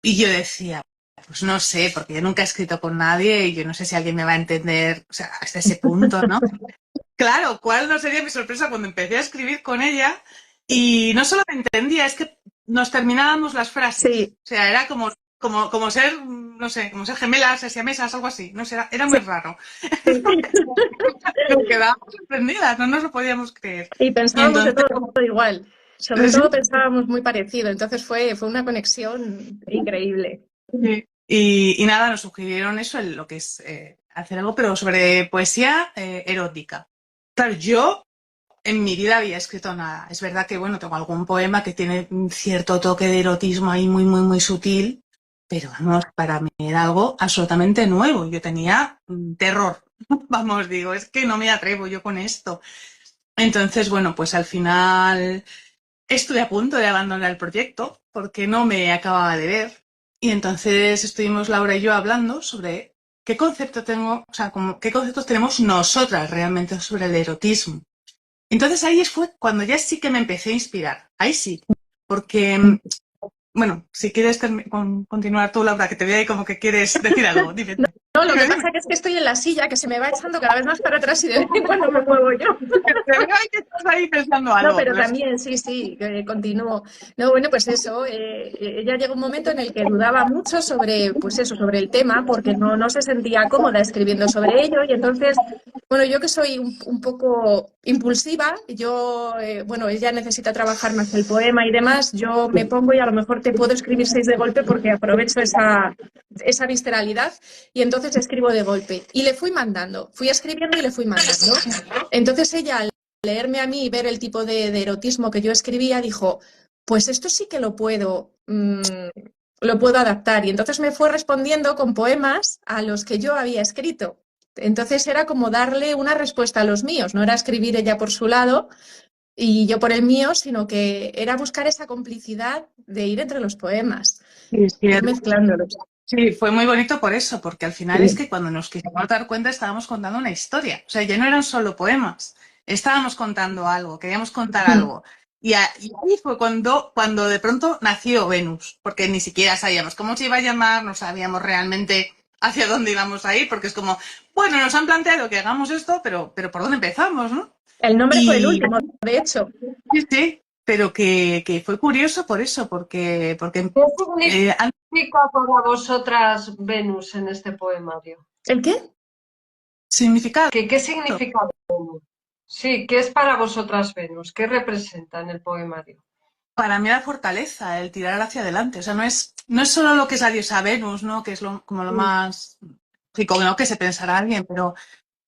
Y yo decía, pues no sé, porque yo nunca he escrito con nadie y yo no sé si alguien me va a entender, o sea, hasta ese punto, ¿no? Claro, ¿cuál no sería mi sorpresa cuando empecé a escribir con ella? Y no solo me entendía, es que nos terminábamos las frases. Sí, O sea, era como ser, no sé, como ser gemelas, siamesas, algo así. No sé, era sí, muy raro. sí. Nos quedábamos sorprendidas, no nos lo podíamos creer. Y Y pensábamos de entonces, todo igual. Sobre sí, todo pensábamos muy parecido. Entonces fue una conexión increíble. sí. Y nada, nos sugirieron eso, lo que es hacer algo, pero sobre poesía erótica. Claro, yo en mi vida había escrito nada. Es verdad que, bueno, tengo algún poema que tiene un cierto toque de erotismo ahí muy, muy, muy sutil, pero vamos, para mí era algo absolutamente nuevo. Yo tenía terror, vamos, digo, es que no me atrevo yo con esto. Entonces, bueno, pues al final estuve a punto de abandonar el proyecto porque no me acababa de ver. Y entonces estuvimos Laura y yo hablando sobre qué concepto tengo, o sea, como, qué conceptos tenemos nosotras realmente sobre el erotismo. Entonces ahí fue cuando ya sí que me empecé a inspirar. Ahí sí. Porque, bueno, si quieres continuar tú, Laura, que te veo ahí como que quieres decir algo. Dime. No, lo que pasa es que estoy en la silla, que se me va echando cada vez más para atrás y de vez en cuando me muevo yo. Te veo ahí que estás ahí pensando No, algo. pero también, sí, continúo. No, bueno, pues eso, ya llegó un momento en el que dudaba mucho sobre, pues eso, sobre el tema, porque no se sentía cómoda escribiendo sobre ello, y entonces, bueno, yo que soy un poco impulsiva, yo, bueno, ella necesita trabajar más el poema y demás, yo me pongo y a lo mejor te puedo escribir 6 de golpe porque aprovecho esa visceralidad, y entonces escribo de golpe. Y le fui mandando, fui escribiendo y le fui mandando. Entonces ella, leerme a mí y ver el tipo de erotismo que yo escribía, dijo, pues esto sí que lo puedo adaptar. Y entonces me fue respondiendo con poemas a los que yo había escrito. Entonces era como darle una respuesta a los míos, no era escribir ella por su lado y yo por el mío, sino que era buscar esa complicidad de ir entre los poemas, Sí, sí, ir mezclándolos. sí, fue muy bonito por eso, porque al final es que cuando nos quisimos dar cuenta estábamos contando una historia. O sea, ya no eran solo poemas, estábamos contando algo, queríamos contar algo. Y ahí fue cuando de pronto nació Venus, porque ni siquiera sabíamos cómo se iba a llamar, no sabíamos realmente hacia dónde íbamos a ir, porque es como, bueno, nos han planteado que hagamos esto, pero ¿por dónde empezamos, no? El nombre fue el Y último, de hecho. sí, sí, pero que fue curioso por eso, porque ¿Qué eh, significa para vosotras Venus en este poemario? ¿El qué? significado. ¿Qué significa Venus? Sí, ¿qué es para vosotras Venus? ¿Qué representa en el poemario? Para mí la fortaleza, el tirar hacia adelante. O sea, no es solo lo que es la diosa Venus, ¿no? Que es como lo más rico, ¿no? Que se pensará alguien, pero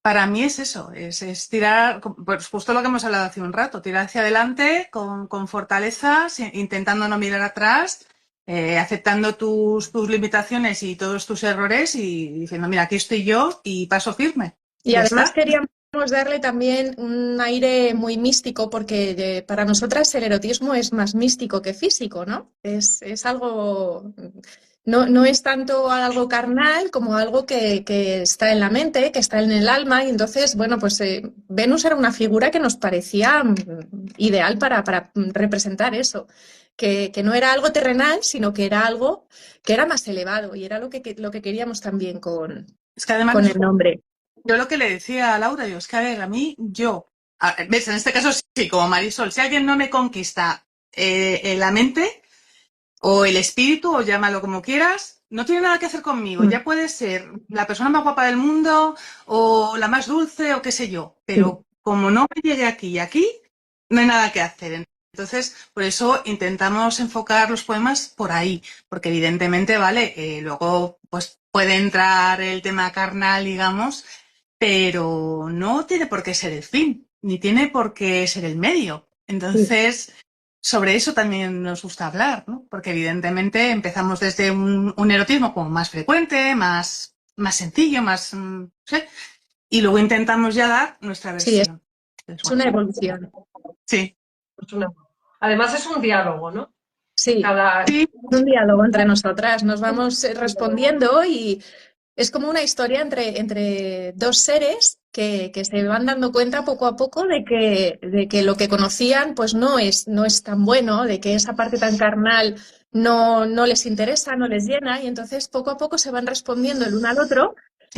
para mí es eso, es tirar, pues justo lo que hemos hablado hace un rato, tirar hacia adelante con fortaleza, intentando no mirar atrás, aceptando tus limitaciones y todos tus errores y diciendo, mira, aquí estoy yo y paso firme. Y Ya además está. queríamos darle también un aire muy místico, porque para nosotras el erotismo es más místico que físico, ¿no? Es algo, no es tanto algo carnal como algo que está en la mente, que está en el alma, y entonces, bueno, pues Venus era una figura que nos parecía ideal para representar eso. Que no era algo terrenal, sino que era algo que era más elevado, y era lo que queríamos también Es que además con el nombre. yo lo que le decía a Laura, digo, es que a ver, ves, en este caso sí, como Marisol, si alguien no me conquista en la mente o el espíritu, o llámalo como quieras, no tiene nada que hacer conmigo. Ya puede ser la persona más guapa del mundo o la más dulce o qué sé yo, pero como no me llegue aquí y aquí, no hay nada que hacer. Entonces, por eso intentamos enfocar los poemas por ahí, porque evidentemente, vale, luego pues puede entrar el tema carnal, digamos, pero no tiene por qué ser el fin, ni tiene por qué ser el medio. Entonces, sobre eso también nos gusta hablar, ¿no? Porque evidentemente empezamos desde un erotismo como más frecuente, más sencillo, más, no sé, y luego intentamos ya dar nuestra Sí, versión. Entonces, es bueno, una evolución. sí. Además es un diálogo, ¿no? Sí, Cada... Sí, es un diálogo entre nosotras. Nos vamos respondiendo y es como una historia entre dos seres que se van dando cuenta poco a poco de que lo que conocían pues no es tan bueno, de que esa parte tan carnal no les interesa, no les llena, y entonces poco a poco se van respondiendo el uno al otro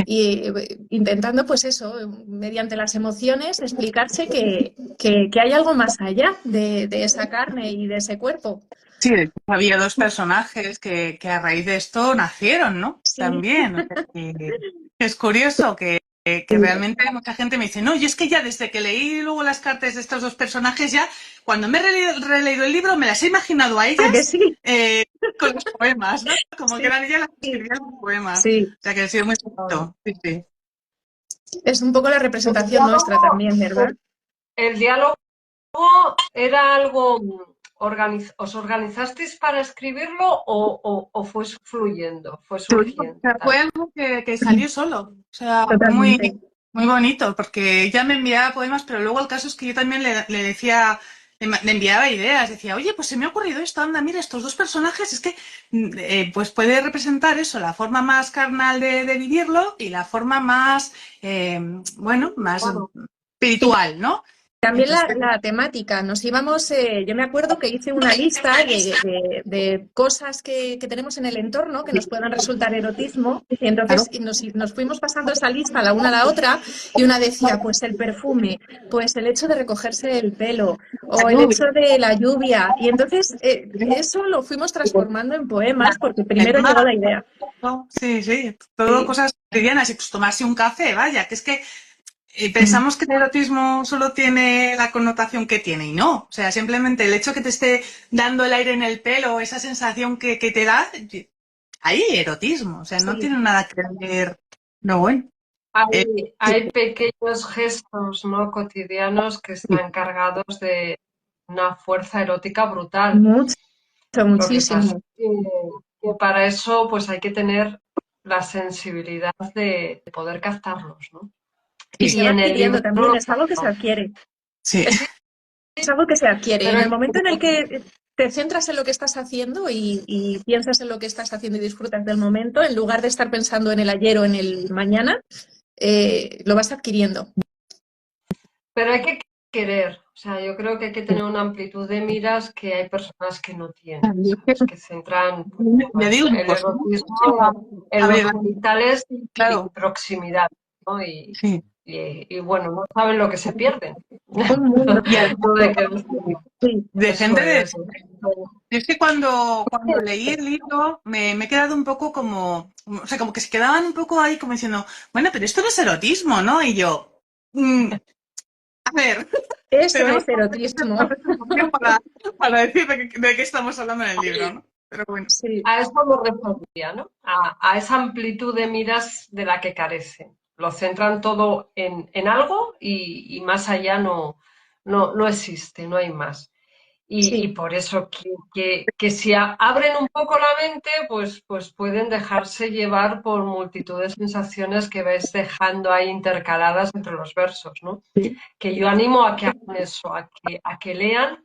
y intentando pues eso, mediante las emociones, explicarse que hay algo más allá de esa carne y de ese cuerpo. sí, de hecho, había dos personajes que a raíz de esto nacieron, ¿no? Sí. También. O sea, que es curioso que realmente mucha gente me dice, no, yo es que ya desde que leí luego las cartas de estos dos personajes, ya cuando me he releído el libro me las he imaginado a ¿A que ellas sí? con los poemas, ¿no? Como que Sí, eran ellas las que escribían los poemas. sí. O sea, que ha sido muy bonito. Sí, sí. Es un poco la representación nuestra también, ¿verdad? El diálogo era algo ¿os organizasteis para escribirlo o fue fluyendo, fue surgiendo? Fue algo que salió solo. O sea, fue Totalmente. muy bonito, porque ella me enviaba poemas, pero luego el caso es que yo también le decía, le enviaba ideas, decía, oye, pues se me ha ocurrido esto, anda, mira, estos dos personajes, es que pues puede representar eso, la forma más carnal de vivirlo y la forma más, bueno, más Claro. espiritual, ¿no? También Entonces, la temática, nos íbamos, yo me acuerdo que hice una lista de cosas que tenemos en el entorno que nos puedan resultar erotismo, y entonces claro, nos fuimos pasando esa lista la una a la otra, y una decía, pues el perfume, pues el hecho de recogerse el pelo, o el hecho de la lluvia, y entonces eso lo fuimos transformando en poemas, porque el primero llegó mar, la idea. sí, sí, todo Sí, cosas cotidianas y pues tomarse un café, vaya, que es que pensamos que el erotismo solo tiene la connotación que tiene y no. O sea, simplemente el hecho que te esté dando el aire en el pelo, esa sensación que te da, ahí erotismo. O sea, no sí. tiene nada que ver. No, bueno. Hay pequeños gestos, ¿no? Cotidianos que están cargados de una fuerza erótica brutal. Mucho, Lo que pasa muchísimo. que para eso pues hay que tener la sensibilidad de poder captarlos, ¿no? Y Sí, se Y va en el adquiriendo libro también, lo es algo que se adquiere. sí, Es algo que se adquiere. pero En el momento en el que te centras en lo que estás haciendo y piensas en lo que estás haciendo y disfrutas del momento, en lugar de estar pensando en el ayer o en el mañana, lo vas adquiriendo. hay que querer. O sea, yo creo que hay que tener una amplitud de miras que hay personas que no tienen, ¿sabes? Que centran pues, le digo una el cosa, ¿no? erotismo en los Abrir genitales y claro, proximidad, ¿no? sí. Y bueno, no saben lo que se pierden. Un mundo. Y No de que Sí, de eso gente de... es. Yo es que cuando leí el libro me he quedado un poco como, o sea, como que se quedaban un poco ahí como diciendo, bueno, pero esto no es erotismo, ¿no? Y yo, a ver, eso tenemos es erotismo. la presentación para decir de qué estamos hablando en el libro, ¿no? Pero bueno, Sí, A eso me refería, ¿no? A esa amplitud de miras de la que carecen. Lo centran todo en algo y más allá no existe, no hay más. Y sí, por eso que si abren un poco la mente, pues pueden dejarse llevar por multitud de sensaciones que vais dejando ahí intercaladas entre los versos, ¿no? Que yo animo a que hagan eso, a que lean,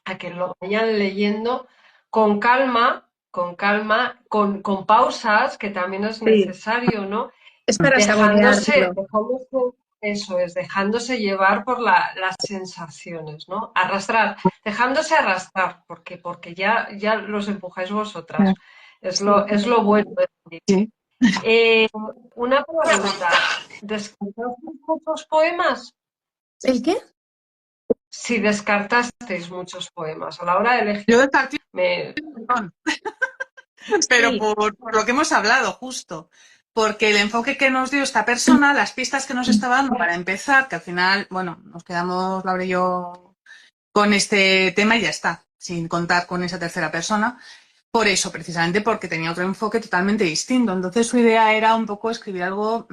a que lo vayan leyendo con calma, con pausas, que también es sí. necesario, ¿no? Es para Dejándose, saborearlo. dejándose, eso es, dejándose llevar por las sensaciones, ¿no? Arrastrar, dejándose arrastrar, porque ya los empujáis vosotras. Sí. Es lo bueno. sí. Eh, una pregunta, ¿descartasteis muchos poemas? ¿El qué? Si descartasteis muchos poemas a la hora de Yo elegir, descarté me, un montón, pero Sí, por lo que hemos hablado, justo. Porque el enfoque que nos dio esta persona, las pistas que nos estaba dando para empezar, que al final, bueno, nos quedamos, Laura y yo, con este tema y ya está, sin contar con esa tercera persona. Por eso, precisamente porque tenía otro enfoque totalmente distinto. Entonces su idea era un poco escribir algo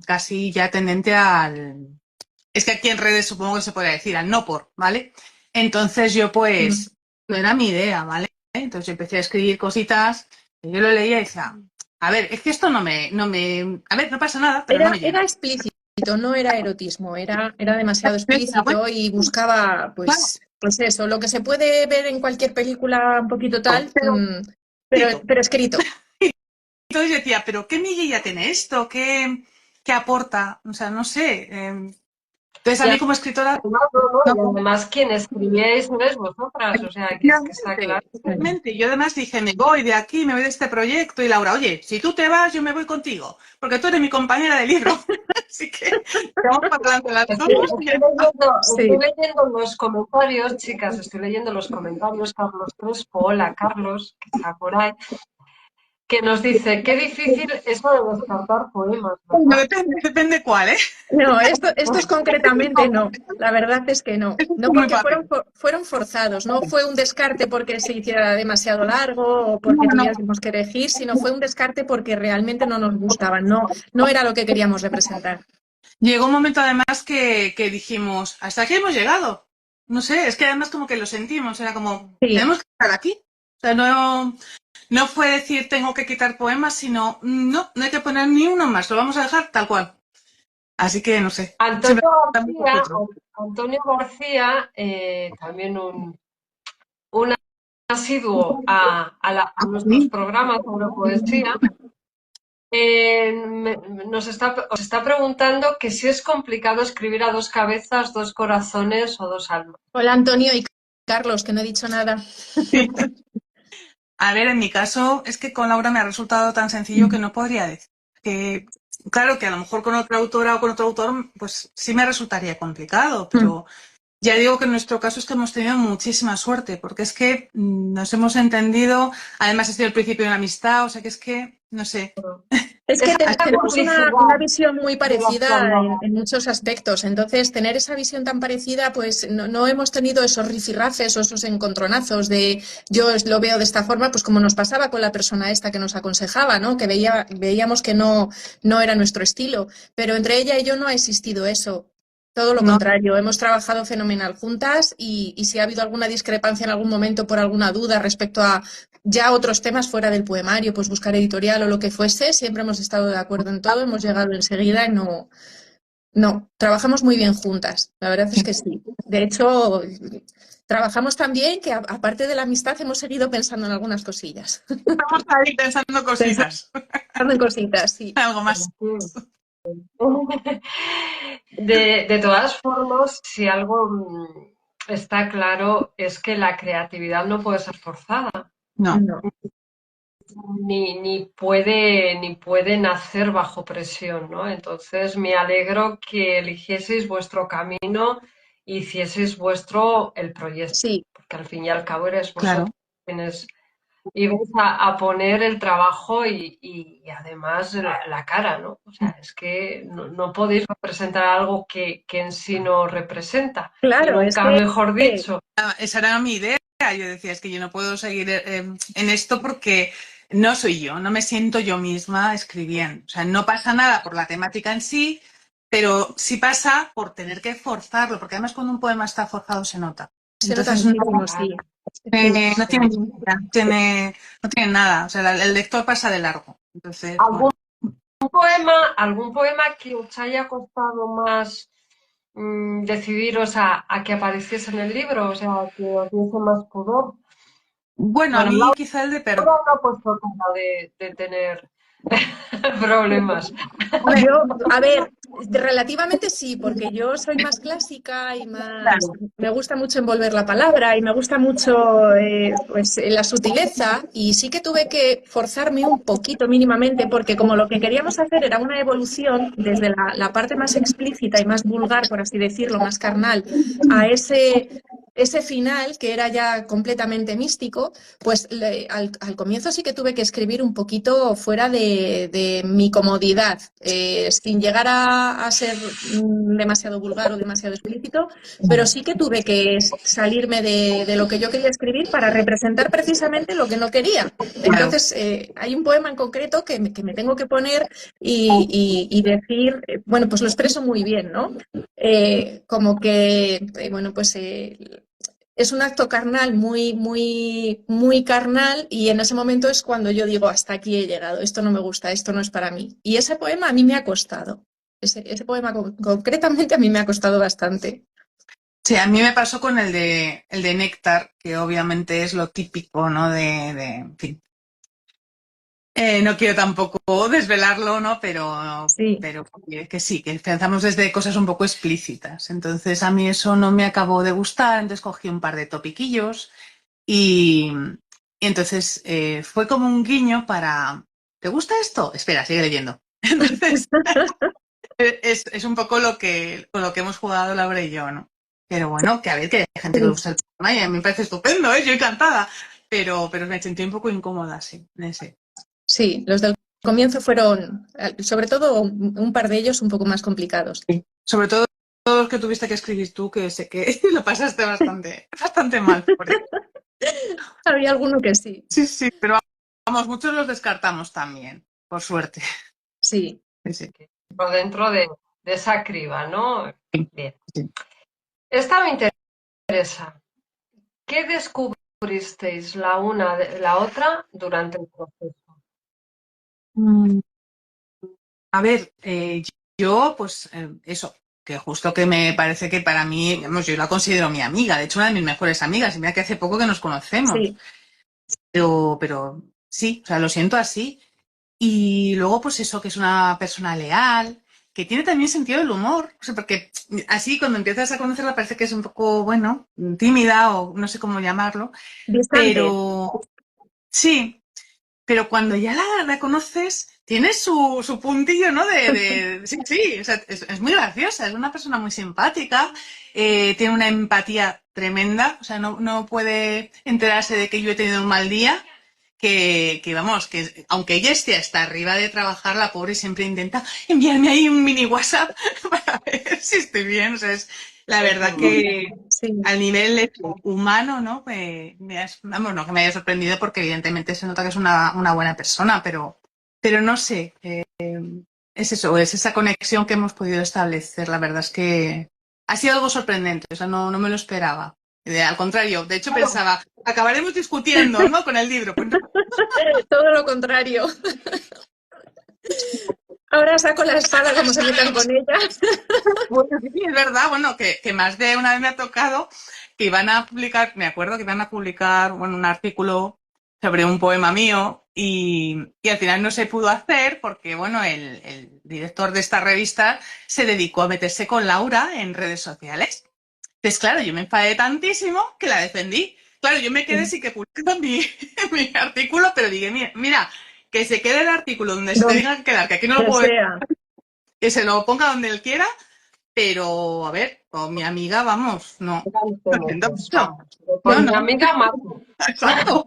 casi ya tendente al... Es que aquí en redes supongo que se podría decir al no por, ¿vale? Entonces yo mm, pues, no era mi idea, ¿vale? Entonces yo empecé a escribir cositas, y yo lo leía y decía, a ver, es que esto a ver, no pasa nada, pero no me era llena. explícito, no era erotismo, era demasiado Decía, bueno, explícito y buscaba, claro, pues eso, lo que se puede ver en cualquier película un poquito tal, pero, pero escrito. entonces yo decía, pero ¿qué miguilla tiene esto? ¿Qué aporta? O sea, no sé. Entonces a y mí como escritora, y no, además quien escribíais sois vosotras, o sea, que es que está efectivamente, claro. efectivamente. Yo además dije, me voy de aquí, me voy de este proyecto. Y Laura, oye, si tú te vas, yo me voy contigo, porque tú eres mi compañera de libro. Así que vamos para adelante las dos. Y ya está. Sí, Estoy leyendo los comentarios, chicas, estoy leyendo los comentarios, Carlos Crespo, hola Carlos, que está por ahí, que nos dice, qué difícil eso de descartar poemas, Bueno, ¿verdad? depende cuál, ¿eh? no, estos concretamente no, la verdad es que no, Eso es no muy porque fácil. fueron forzados, no fue un descarte porque se hiciera demasiado largo o No, porque no. tuviésemos que elegir, sino fue un descarte porque realmente no nos gustaban, no era lo que queríamos representar. Llegó un momento además que dijimos, hasta aquí hemos llegado. no sé, es que además como que lo sentimos, era como, Sí. tenemos que estar aquí. O sea, no fue decir tengo que quitar poemas, sino no hay que poner ni uno más, lo vamos a dejar tal cual. Así que no sé. Antonio Siempre estamos García, nosotros. Antonio García, también un asiduo a nuestros programas sobre poesía, os está preguntando que si es complicado escribir a dos cabezas, dos corazones o dos almas. Hola Antonio y Carlos, que no he dicho nada. Sí. A ver, en mi caso es que con Laura me ha resultado tan sencillo que no podría decir que, claro, que a lo mejor con otra autora o con otro autor, pues sí me resultaría complicado, pero ya digo que en nuestro caso es que hemos tenido muchísima suerte, porque es que nos hemos entendido, además es el principio de una amistad, o sea que es que, no sé. Es que Esa tenemos complicidad una visión muy de las que parecida hablaba. en muchos aspectos. Entonces, tener esa visión tan parecida, pues no hemos tenido esos rifirrafes o esos encontronazos de yo lo veo de esta forma, pues como nos pasaba con la persona esta que nos aconsejaba, ¿no? Que veíamos que no era nuestro estilo. Pero entre ella y yo no ha existido eso. Todo lo No, contrario, hemos trabajado fenomenal juntas y si ha habido alguna discrepancia en algún momento por alguna duda respecto a ya otros temas fuera del poemario, pues buscar editorial o lo que fuese, siempre hemos estado de acuerdo en todo, hemos llegado enseguida y no, trabajamos muy bien juntas, la verdad es que sí. De hecho, trabajamos tan bien que aparte de la amistad hemos seguido pensando en algunas cosillas. estamos ahí pensando Pensando cositas. en cositas, sí. Algo más. De todas formas, si algo está claro es que la creatividad no puede ser forzada, No, No. ni puede nacer bajo presión, ¿no? Entonces me alegro que eligieseis vuestro camino y hicieseis vuestro el proyecto, Sí, porque al fin y al cabo eres claro. vosotros quienes ibais a poner el trabajo y además la cara, ¿no? O sea, es que no podéis representar algo que en sí no representa. Y claro, es nunca que mejor dicho. Esa era mi idea. Yo decía, es que yo no puedo seguir en esto porque no soy yo, no me siento yo misma escribiendo. O sea, no pasa nada por la temática en sí, pero sí pasa por tener que forzarlo, porque además cuando un poema está forzado se nota. se nota Entonces muchísimo, sí. Sí. no tiene química, no tiene nada. O sea, el lector pasa de largo. Entonces, ¿Algún bueno. algún poema que os haya costado más decidiros a que apareciese en el libro? O sea, que os diese más pudor. Bueno, a Bueno, mí quizá el de perdón. Laura no ha puesto cara de tener problemas. Yo, a ver, relativamente sí, porque yo soy más clásica y más, me gusta mucho envolver la palabra y me gusta mucho pues la sutileza y sí que tuve que forzarme un poquito mínimamente porque como lo que queríamos hacer era una evolución desde la parte más explícita y más vulgar, por así decirlo, más carnal, a ese final que era ya completamente místico, pues al comienzo sí que tuve que escribir un poquito fuera de mi comodidad, sin llegar a ser demasiado vulgar o demasiado explícito, pero sí que tuve que salirme de lo que yo quería escribir para representar precisamente lo que no quería. Claro. Entonces, hay un poema en concreto que me tengo que poner y decir, bueno, pues lo expreso muy bien, ¿no? Como que, bueno, pues es un acto carnal muy carnal y en ese momento es cuando yo digo, hasta aquí he llegado, esto no me gusta, esto no es para mí. Y ese poema a mí me ha costado. Ese poema concretamente a mí me ha costado bastante. Sí, a mí me pasó con el de Néctar, que obviamente es lo típico, ¿no? En fin. No quiero tampoco desvelarlo, ¿no? Sí, Pero que sí, que pensamos desde cosas un poco explícitas. Entonces a mí eso no me acabó de gustar, entonces cogí un par de topiquillos y entonces fue como un guiño para, ¿te gusta esto? Espera, sigue leyendo. Entonces es un poco con lo que hemos jugado Laura y yo, ¿no? Pero bueno, que a ver, que hay gente que le gusta el programa y a mí me parece estupendo, ¿eh? Yo encantada. Pero me sentí un poco incómoda, sí, en ese. sí, los del comienzo fueron, sobre todo un par de ellos, un poco más complicados. Sí. Sobre todo todos los que tuviste que escribir tú, que sé que lo pasaste bastante mal por eso. Había alguno que sí, Sí, sí, pero vamos, muchos los descartamos también, por suerte. sí. Sí, sí. Por dentro de esa criba, ¿no? Bien. Sí. Está muy interesa. ¿Qué descubristeis la una de la otra durante el proceso? A ver, yo, pues eso, que justo que me parece que para mí, vamos, yo la considero mi amiga, de hecho una de mis mejores amigas, y mira que hace poco que nos conocemos, Sí, pero sí, o sea, lo siento así. Y luego, pues eso, que es una persona leal, que tiene también sentido del humor, o sea, porque así cuando empiezas a conocerla parece que es un poco, bueno, tímida o no sé cómo llamarlo, distante. pero sí. Pero cuando ya la conoces, tiene su puntillo, ¿no? Sí, sí, o sea, es muy graciosa, es una persona muy simpática, tiene una empatía tremenda, o sea, no puede enterarse de que yo he tenido un mal día, que vamos, que aunque ella esté hasta arriba de trabajar, la pobre siempre intenta enviarme ahí un mini WhatsApp para ver si estoy bien, o sea, es la verdad que Sí. al nivel humano, ¿no? Vamos, no que me haya sorprendido porque evidentemente se nota que es una buena persona, pero no sé, es eso, es esa conexión que hemos podido establecer. La verdad es que ha sido algo sorprendente, o sea, no me lo esperaba. Al contrario, de hecho pensaba, acabaremos discutiendo, ¿no? Con el libro. Pues no. Todo lo contrario. Ahora saco la espada como se metan con ella. Bueno, sí, es verdad, bueno, que más de una vez me ha tocado que iban a publicar, me acuerdo que iban a publicar, bueno, un artículo sobre un poema mío y al final no se pudo hacer porque, bueno, el director de esta revista se dedicó a meterse con Laura en redes sociales. Entonces, claro, yo me enfadé tantísimo que la defendí. Claro, yo me quedé sí que publicando mi artículo, pero dije, mira, que se quede el artículo donde se Donde tenga que quedar, que aquí no lo puedo decir, sea. que se lo ponga donde él quiera, pero, a ver, con mi amiga, vamos, no. Lo siento mucho. Por No, mi no, amiga Marta. exacto.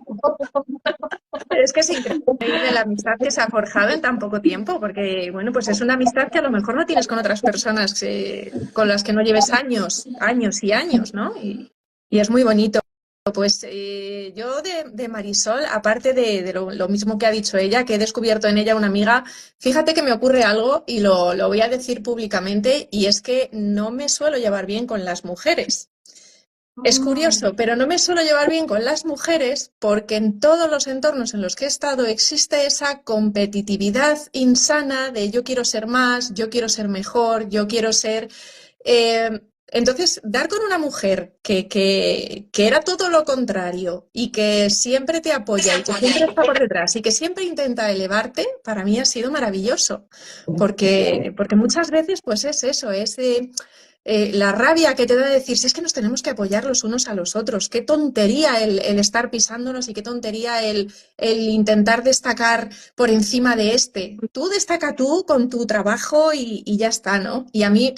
Es que es increíble la amistad que se ha forjado en tan poco tiempo, porque, bueno, pues es una amistad que a lo mejor no tienes con otras personas con las que no lleves años, años y años, ¿no? Y es muy bonito. Pues yo de Marisol, aparte de lo mismo que ha dicho ella, que he descubierto en ella una amiga, fíjate que me ocurre algo y lo voy a decir públicamente, y es que no me suelo llevar bien con las mujeres. Es curioso, pero no me suelo llevar bien con las mujeres porque en todos los entornos en los que he estado existe esa competitividad insana de yo quiero ser más, yo quiero ser mejor, yo quiero ser... entonces, dar con una mujer que era todo lo contrario y que siempre te apoya y que siempre está por detrás y que siempre intenta elevarte, para mí ha sido maravilloso, porque muchas veces pues es eso, es la rabia que te da decir, si es que nos tenemos que apoyar los unos a los otros, qué tontería el estar pisándonos y qué tontería el intentar destacar por encima de este. Tú destaca tú con tu trabajo y ya está, ¿no? Y a mí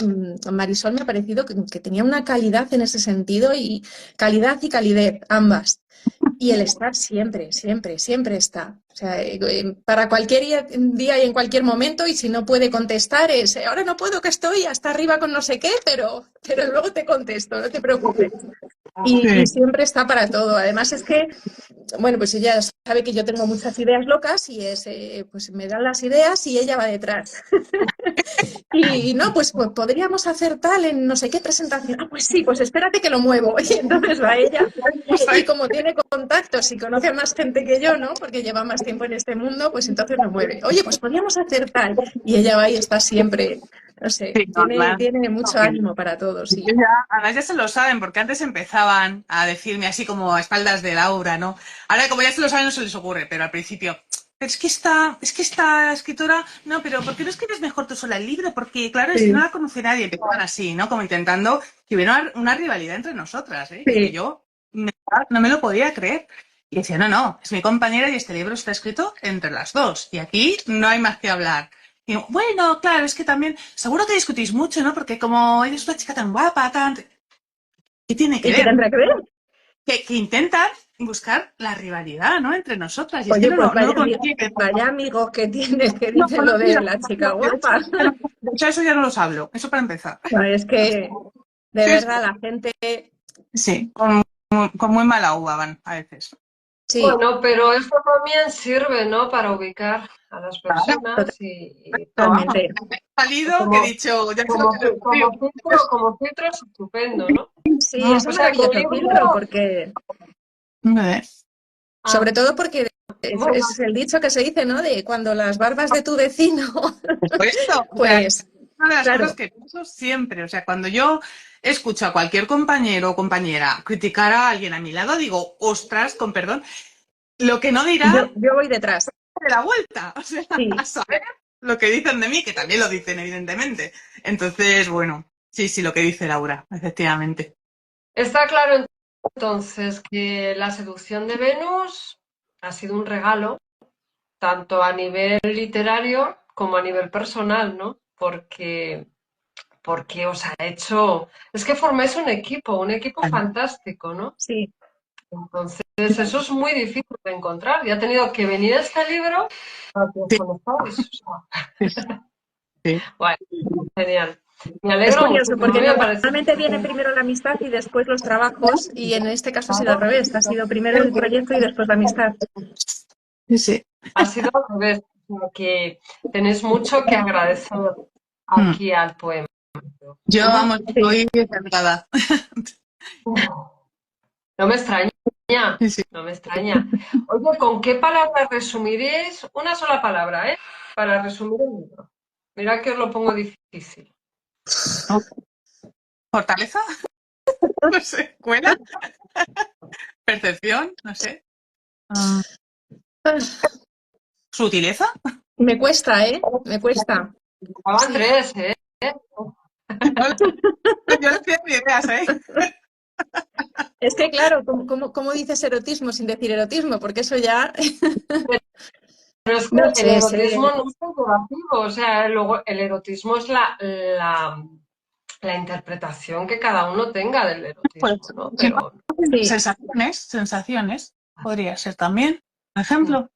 Marisol me ha parecido que tenía una calidad en ese sentido y calidad y calidez, ambas. Y el estar siempre, siempre, siempre está. O sea, para cualquier día y en cualquier momento, y si no puede contestar, es ahora no puedo que estoy hasta arriba con no sé qué, pero luego te contesto, no te preocupes. Y Sí. siempre está para todo. Además es que bueno, pues ella sabe que yo tengo muchas ideas locas y pues me dan las ideas y ella va detrás. Y no, pues podríamos hacer tal en no sé qué presentación. Ah, pues sí, pues espérate que lo muevo. Y entonces va ella. Y como tiene contactos y conoce a más gente que yo, ¿no? Porque lleva más tiempo en este mundo, pues entonces lo mueve. Oye, pues podríamos hacer tal. Y ella va y está siempre, no sé, Sí, no, además, tiene mucho ánimo para todos. Sí. además ya se lo saben, porque antes empezaban a decirme así como a espaldas de Laura, ¿no? Ahora como ya se lo saben no se les ocurre, pero al principio, pero es que esta escritora, no, pero ¿por qué no escribes mejor tú sola el libro? Porque claro, es que no Sí, la conoce nadie. Empezaban así, ¿no? Como intentando que hubiera una rivalidad entre nosotras, ¿eh? Y que sí. yo no me lo podía creer. Y decía, no, es mi compañera y este libro está escrito entre las dos. Y aquí no hay más que hablar. Y digo, bueno, claro, es que también, seguro que discutís mucho, ¿no? Porque como ella es una chica tan guapa, tan... ¿Qué tiene que ¿Y qué ver? tendrá que ver? Que intentan buscar la rivalidad, ¿no? Entre nosotras. Y es que Oye, pues no lo consiguen. vaya amigos que tienes que No, dicen no, lo de mira, la chica guapa. de hecho, eso ya no los hablo. Eso para empezar. No, es que de Sí, verdad la gente, sí, con muy mala uva van a veces. Sí, Bueno, pero esto también sirve, ¿no? Para ubicar a las Claro, personas y vamos, totalmente. me he salido que he como, dicho, ya sé lo que les digo. como filtro es estupendo, ¿no? Sí, es O un sea que el maravilloso filtro libro, porque, Hombre, sobre ah, todo porque bueno, es el dicho que se dice, ¿no? De cuando las barbas de tu vecino, por esto, o sea, pues una de las cosas claro, que pienso siempre, o sea, cuando yo escucho a cualquier compañero o compañera criticar a alguien a mi lado, digo, ostras, con perdón, lo que no dirán yo voy detrás. de la vuelta, o sea, a Sí, saber lo que dicen de mí, que también lo dicen, evidentemente. Entonces, bueno, sí, sí, lo que dice Laura, efectivamente. está claro entonces que la seducción de Venus ha sido un regalo, tanto a nivel literario como a nivel personal, ¿no? Porque os ha hecho, es que formáis un equipo fantástico, ¿no? sí. Entonces, eso es muy difícil de encontrar. Y ha tenido que venir este libro para que os Sí, conozcáis. O sí, sí. sea, bueno, genial. Me Es alegro curioso muchísimo. A porque mí me parece normalmente viene primero la amistad y después los trabajos y en este caso ha sido al revés. Ha sido primero el proyecto y después la amistad. Sí, sí. ha sido al revés. O sea, que tenéis mucho que agradecer Mm. aquí al poema. Yo, Ujú. vamos, Sí. estoy encantada. No me extraña, Sí, sí. no me extraña. Oye, ¿con qué palabra resumiríais? Una sola palabra, ¿eh? Para resumir el libro. Mira que os lo pongo difícil. Oh, ¿fortaleza? No sé. ¿Cuela? ¿Percepción? No sé. Ah, ¿sutileza? Me cuesta, ¿eh? Me cuesta. Estaban Sí. tres, ¿eh? No, yo no tengo ni ideas, ¿eh? Es que claro, ¿cómo dices erotismo sin decir erotismo? Porque eso ya, Pero es no que el sé, erotismo no es peyorativo, o sea, luego el erotismo es la interpretación que cada uno tenga del Pues, erotismo, ¿no? sí, Pero sí. sensaciones, sensaciones. Podría ser también. Por mm, ejemplo.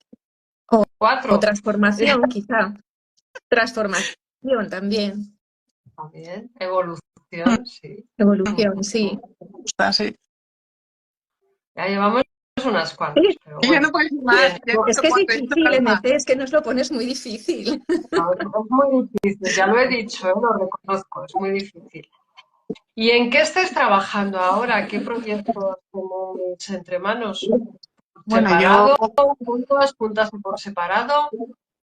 O, o cuatro, transformación, quizá. Transformación también. también, evolución, sí. Evolución, sí. Gusta, sí. Ya llevamos unas cuantas, pero Y ya bueno. no puedes más, Bien, ya no Es que es soporto esto, difícil, Rafa. MC, es que nos lo pones muy difícil. es muy difícil, ya lo he dicho, lo reconozco, es muy difícil. ¿Y en qué estáis trabajando ahora? ¿Qué proyectos tenéis entre manos? Bueno, yo, ¿Separado? ¿Juntos? ¿Juntas y por separado?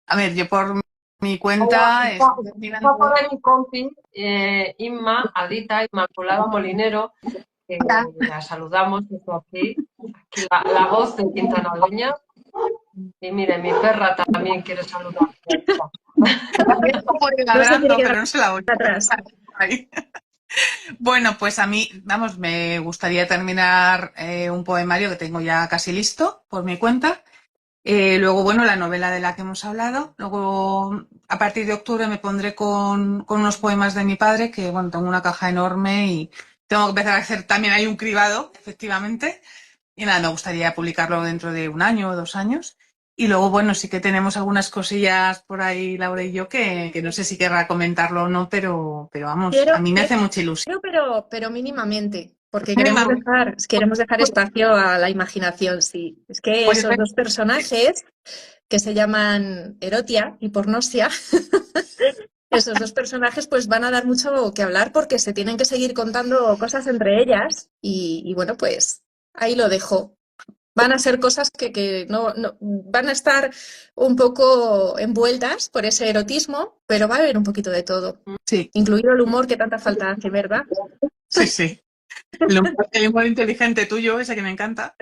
a ver, yo por mi Hola, cuenta estoy está por terminando. ahí mi compi, Inma, Adita, Inmaculada Molinero, que la saludamos desde aquí la voz de Quintanadeña. Y mire, mi perra también quiere saludar. Es como ir No se quiere ladrando, quedar pero no se la oye. atrás. Ahí. Bueno, pues a mí, vamos, me gustaría terminar un poemario que tengo ya casi listo por mi cuenta. Luego, bueno, la novela de la que hemos hablado. Luego, a partir de octubre me pondré con unos poemas de mi padre, que, bueno, tengo una caja enorme y tengo que empezar a hacer también ahí un cribado, efectivamente. Y nada, me gustaría publicarlo dentro de un año o 2 años. Y luego, bueno, sí que tenemos algunas cosillas por ahí, Laura y yo, que no sé si querrá comentarlo o no, pero vamos, Quiero, a mí me hace mucha ilusión. pero mínimamente, porque Mínimamente, queremos dejar espacio a la imaginación, sí. Es que pues esos dos personajes que se llaman Erotia y Pornosia, esos dos personajes pues van a dar mucho que hablar porque se tienen que seguir contando cosas entre ellas y bueno, pues ahí lo dejo. Van a ser cosas que no van a estar un poco envueltas por ese erotismo, pero va a haber un poquito de todo, sí, incluido el humor que tanta falta hace, ¿verdad? sí, sí. El humor inteligente tuyo, ese que me encanta.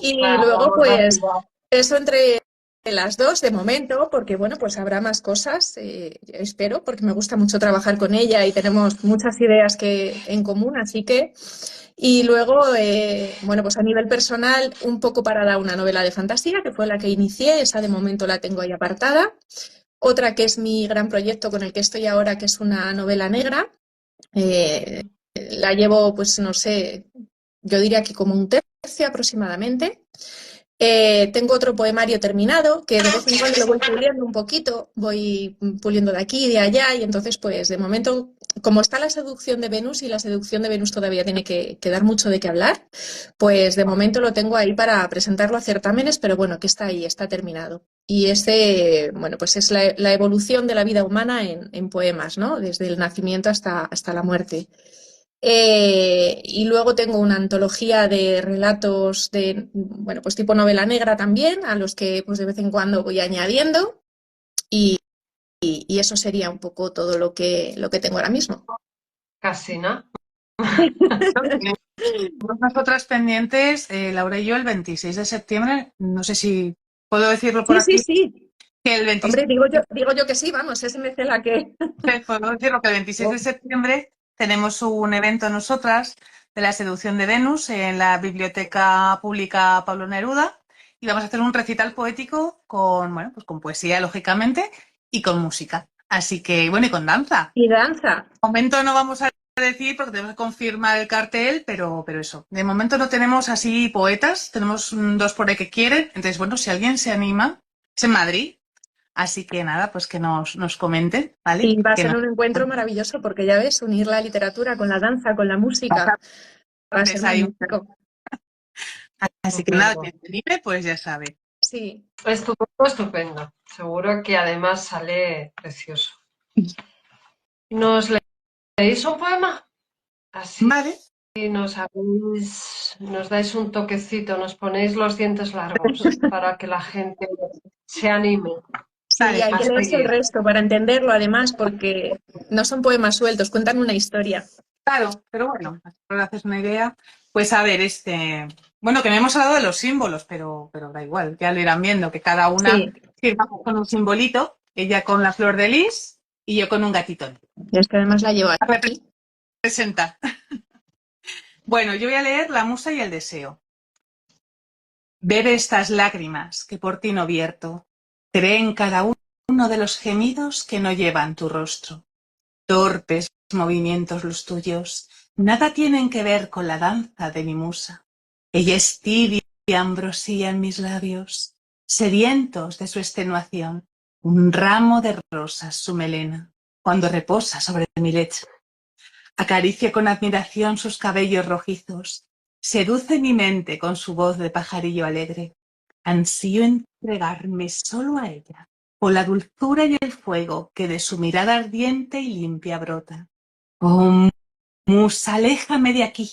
Y La luego, pues, mordacidad. eso entre las dos de momento, porque bueno, pues habrá más cosas, espero, porque me gusta mucho trabajar con ella y tenemos muchas ideas en común, así que. Y luego, bueno, pues a nivel personal, un poco parada una novela de fantasía, que fue la que inicié, esa de momento la tengo ahí apartada. Otra que es mi gran proyecto con el que estoy ahora, que es una novela negra. La llevo, pues no sé, yo diría que como un tercio aproximadamente. Tengo otro poemario terminado que de vez en cuando lo voy puliendo un poquito, voy puliendo de aquí y de allá y entonces pues de momento, como está la seducción de Venus y la seducción de Venus todavía tiene que dar mucho de qué hablar, pues de momento lo tengo ahí para presentarlo a certámenes, pero bueno, que está ahí, está terminado. Y ese, bueno, pues es la evolución de la vida humana en poemas, ¿no? Desde el nacimiento hasta la muerte. Y luego tengo una antología de relatos de, bueno, pues tipo novela negra también, a los que pues de vez en cuando voy añadiendo y eso sería un poco todo lo que tengo ahora mismo. Casi, ¿no? Tenemos nosotras pendientes, Laura y yo, el 26 de septiembre, no sé si puedo decirlo por Sí, sí, aquí, sí. que el 26 Hombre, digo yo que sí, vamos, ese me la que. puedo decirlo que el 26 de septiembre tenemos un evento nosotras de la seducción de Venus en la Biblioteca Pública Pablo Neruda y vamos a hacer un recital poético con, bueno, pues con poesía, lógicamente, y con música. Así que, bueno, y con danza. Y danza. De momento no vamos a decir porque tenemos que confirmar el cartel, pero eso. De momento no tenemos así poetas, tenemos dos por ahí que quieren. Entonces, bueno, si alguien se anima, es en Madrid. Así que nada, pues que nos comenten, ¿vale? Y va a Que ser nos... un encuentro maravilloso porque ya ves, unir la literatura con la danza, con la música, va a ser Ahí. magnífico. Así que nada, Estupendo. quien se anime, pues ya sabe. Sí. Estupendo, estupendo. Seguro que además sale precioso. ¿Nos leéis un poema? Así Vale. nos dais un toquecito, nos ponéis los dientes largos para que la gente se anime Sí, Vale, hay a que leerse el seguir. resto para entenderlo, además, porque no son poemas sueltos, cuentan una historia. claro, pero bueno, para que haces una idea. Pues a ver, bueno, que me hemos hablado de los símbolos, pero da igual, ya lo irán viendo, que cada una Sí, firma con un simbolito, ella con la flor de lis y yo con un gatito. y es que además la llevo aquí. Representa. Bueno, yo voy a leer La musa y el deseo. Bebe estas lágrimas que por ti no vierto. Cree en cada uno de los gemidos que no llevan tu rostro. Torpes movimientos los tuyos, nada tienen que ver con la danza de mi musa. Ella es tibia ambrosía en mis labios, sedientos de su extenuación, un ramo de rosas su melena, cuando reposa sobre mi lecho. Acaricia con admiración sus cabellos rojizos, seduce mi mente con su voz de pajarillo alegre. Ansío entregarme solo a ella, con la dulzura y el fuego que de su mirada ardiente y limpia brota. Oh, musa, aléjame de aquí.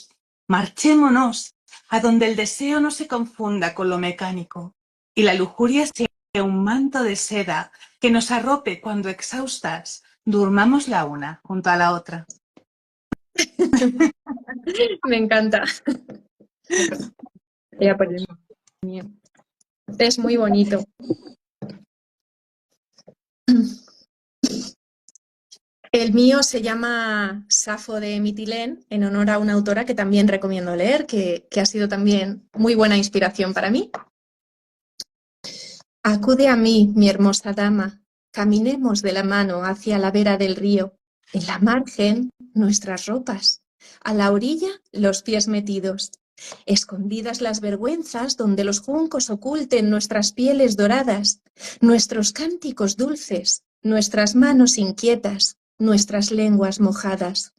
Marchémonos a donde el deseo no se confunda con lo mecánico y la lujuria sea un manto de seda que nos arrope cuando exhaustas durmamos la una junto a la otra. Me encanta. Voy a poner el mío. Es muy bonito. El mío se llama Safo de Mitilén, en honor a una autora que también recomiendo leer, que ha sido también muy buena inspiración para mí. Acude a mí, mi hermosa dama, caminemos de la mano hacia la vera del río, en la margen nuestras ropas, a la orilla los pies metidos, escondidas las vergüenzas donde los juncos oculten nuestras pieles doradas, nuestros cánticos dulces, nuestras manos inquietas, nuestras lenguas mojadas.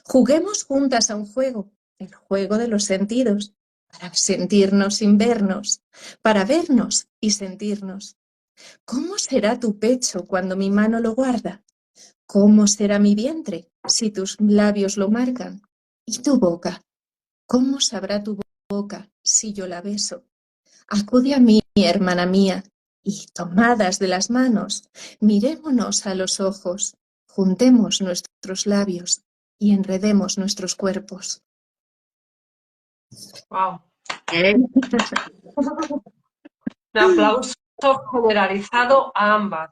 Juguemos juntas a un juego, el juego de los sentidos, para sentirnos sin vernos, para vernos y sentirnos. ¿Cómo será tu pecho cuando mi mano lo guarda? ¿Cómo será mi vientre si tus labios lo marcan? ¿Y tu boca? ¿Cómo sabrá tu boca si yo la beso? Acude a mí, hermana mía, y tomadas de las manos, mirémonos a los ojos, juntemos nuestros labios y enredemos nuestros cuerpos. Wow. Un aplauso generalizado a ambas.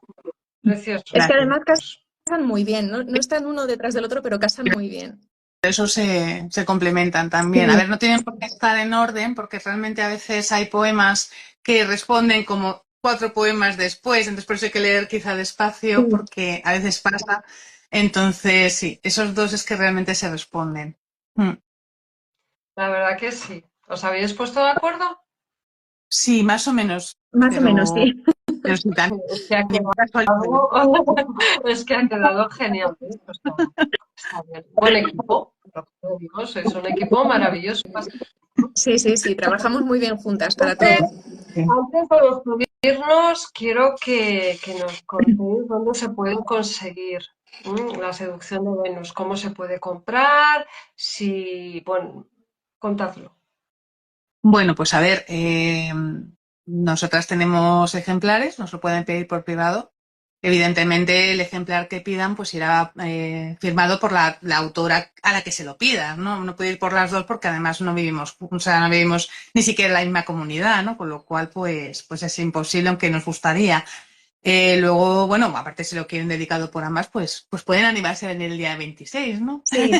Precioso. Es que Gracias. además casan muy bien, ¿no? No están uno detrás del otro, pero casan muy bien. Eso se complementan también. A ver, no tienen por qué estar en orden, porque realmente a veces hay poemas que responden como 4 poemas después, entonces por eso hay que leer quizá despacio, Sí. porque a veces pasa. Entonces, sí, esos dos es que realmente se responden. La verdad que sí. ¿Os habéis puesto de acuerdo? Sí, más o menos, Más o menos, sí. pero sí, también. Es que ha quedado, es que ha quedado genial, ¿eh? O sea, está bien. Buen equipo, lo que te digo, sois un equipo maravilloso. Sí, sí, sí, trabajamos muy bien juntas para todo. Antes, antes de despedirnos, quiero que nos contéis dónde se puede conseguir la seducción de Venus, cómo se puede comprar, si, bueno, contadlo. Bueno, pues a ver, nosotras tenemos ejemplares, nos lo pueden pedir por privado. Evidentemente, el ejemplar que pidan pues irá firmado por la autora a la que se lo pida, ¿no? No puede ir por las dos porque además no vivimos, o sea, no vivimos ni siquiera en la misma comunidad, ¿no? Con lo cual, pues es imposible, aunque nos gustaría. Luego, bueno, aparte si lo quieren dedicado por ambas, pues pueden animarse a venir el día 26, ¿no? Sí,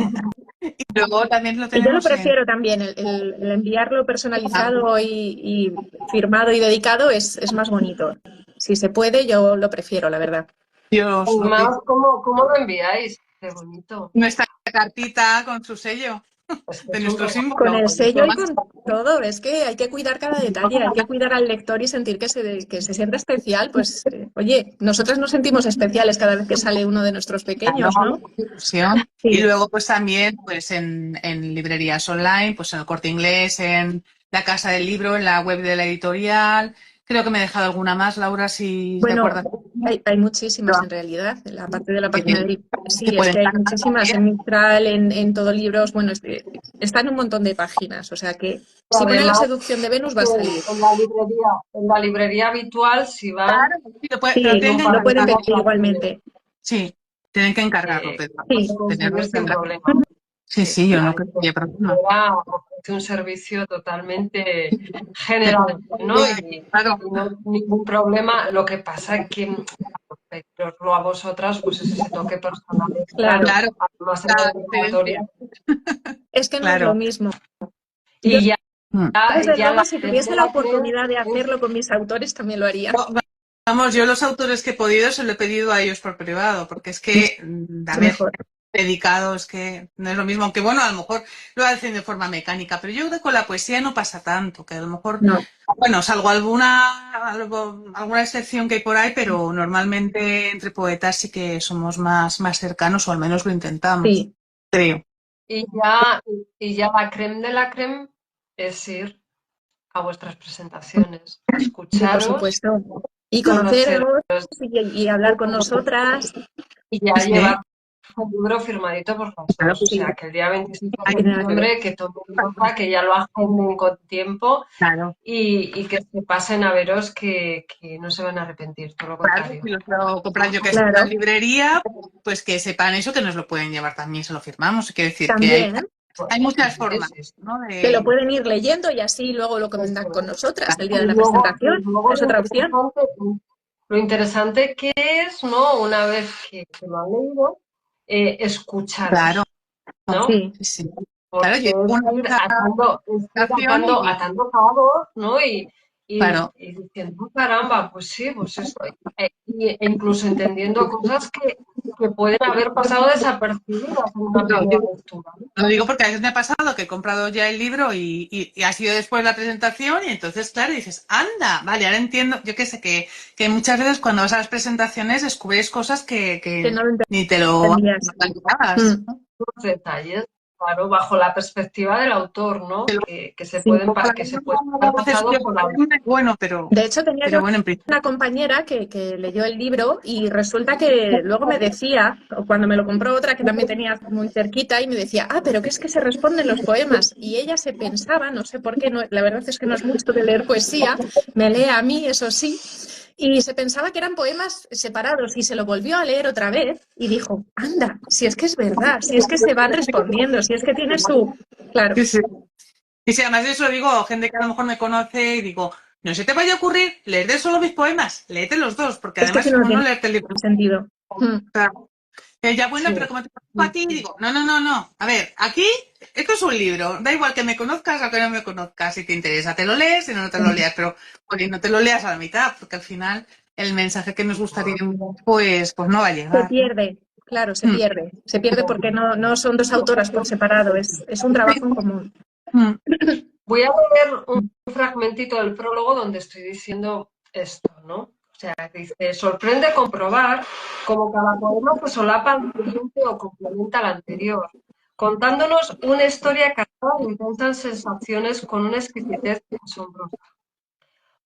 Y luego también lo y yo lo tenemos en... prefiero también, el enviarlo personalizado y firmado y dedicado es más bonito. Si se puede, yo lo prefiero, la verdad. Yo os lo pido. Además, ¿cómo lo enviáis? Qué bonito. Nuestra cartita con su sello Es que de es un nuestro regalo Con símbolo. el bonito. sello y con todo, es que hay que cuidar cada detalle, hay que cuidar al lector y sentir que se sienta especial. Pues, oye, nosotras nos sentimos especiales cada vez que sale uno de nuestros Claro, pequeños, ¿no? ilusión. Y Sí. luego pues también pues en librerías online, pues en el Corte Inglés, en la Casa del Libro, en la web de la editorial. Creo que me he dejado alguna más, Laura, si te Bueno, acuerdas. hay muchísimas en realidad, en la parte de la página de Que sí, es pueden que hay cargar muchísimas también. en Mistral, en Todo Libros, bueno, está en un montón de páginas, o sea que Y si pone la además, seducción de Venus va a salir. en la librería habitual, si van, Claro, sí, te lo Sí, tienen no que lo pueden encargar. pagan pedir igualmente. Sí, tienen que encargarlo, pero lo Sí, pueden tenerlo seguir en sin cargar. problema. Sí, Sí, sí, yo la no creo que haya problema. literatura ofrece un servicio totalmente general, ¿no? Claro, Y no hay ningún problema. Lo que pasa es que pero a vosotras, pues es ese toque personal extra, claro. claro, además en la la dedicatoria. diferencia. Es que no es lo Claro. mismo. Yo, Y ya, Mm. desde ya la luego, si creme de tuviese la la creme oportunidad de es hacerlo con mis autores, también lo haría. Vamos, yo los autores que he podido se lo he pedido a ellos por privado, porque es que, a Mucho ver, mejor. dedicado es que no es lo mismo, aunque bueno, a lo mejor lo hacen de forma mecánica, pero yo creo que con la poesía no pasa tanto, que a lo mejor, No, bueno, salvo alguna excepción que hay por ahí, pero normalmente entre poetas sí que somos más cercanos, o al menos lo intentamos, sí, creo. y ya, y ya la creme de la creme es ir a vuestras presentaciones, a y por escucharos, supuesto. Y conocer conocernos y hablar con nosotras. y ya Sí, llevar un libro firmadito por las claro dos. O que sí. sea, que el día 26 de Hay que septiembre, que tomen nota, que ya lo agenden con tiempo claro. y que se pasen a veros que no se van a arrepentir, todo lo Claro, contrario. si los puedo comprar yo que sé en la Claro, librería, pues que sepan eso, que nos lo pueden llevar también, se lo firmamos. Quiere decir que también. Pues, hay muchas sí, formas, sí, sí. ¿no? Que lo pueden ir leyendo y así luego lo comentan Eso con es. nosotras el día de Y la luego, presentación. Es otra opción. lo interesante que es, ¿no? Una vez que lo han leído, Claro, escucharos, ¿no? Sí, sí, sí. Claro, Porque yo tengo una es ir presentación y, atando cabos, ¿no? claro, Y diciendo, caramba, pues sí, pues esto. E incluso entendiendo cosas que pueden haber pasado desapercibidas en una lo primera digo, lectura, ¿no? lo digo porque a veces me ha pasado que he comprado ya el libro y ha sido después la presentación y entonces, claro, dices, anda, vale, ahora entiendo, yo qué sé, que muchas veces cuando vas a las presentaciones descubres cosas que que no lo ni te lo entendías. imaginabas, Mm, ¿no? Los detalles, claro, bajo la perspectiva del autor, ¿no? sí. Que se pueden haber pasado por la... Bueno, De hecho, tenía yo pero bueno, en una principio, compañera que leyó el libro y resulta que luego me decía, o cuando me lo compró otra que también tenía muy cerquita, y me decía, ah, pero que es que se responden los poemas. Y ella se pensaba, no sé por qué, no, la verdad es que no es mucho de leer poesía, me lee a mí, eso sí, y se pensaba que eran poemas separados y se lo volvió a leer otra vez y dijo, anda, si es que es verdad, si es que se van respondiendo, si es que tiene su... Claro, sí, sí. Y si además de eso digo, gente que a lo mejor me conoce y digo, no se te vaya a ocurrir leerte solo mis poemas, léete los dos, porque es que además si no, no como no tiene leerte el libro, sentido. Mm, claro. Ya bueno, Sí. pero como te conozco a ti, digo, no. A ver, aquí esto es un libro, da igual que me conozcas o que no me conozcas, si te interesa te lo lees, si no, no te lo leas, pero oye, no te lo leas a la mitad, porque al final el mensaje que nos gustaría pues no va a Se llegar, ¿no? pierde, claro, Mm, se pierde porque no son dos autoras por separado, es un trabajo en común. mm. Voy a leer un fragmentito del prólogo donde estoy diciendo esto, ¿no? O sea, dice, sorprende comprobar cómo cada poema se solapa al siguiente o complementa al anterior, contándonos una historia cargada de intensas sensaciones con una exquisitez asombrosa.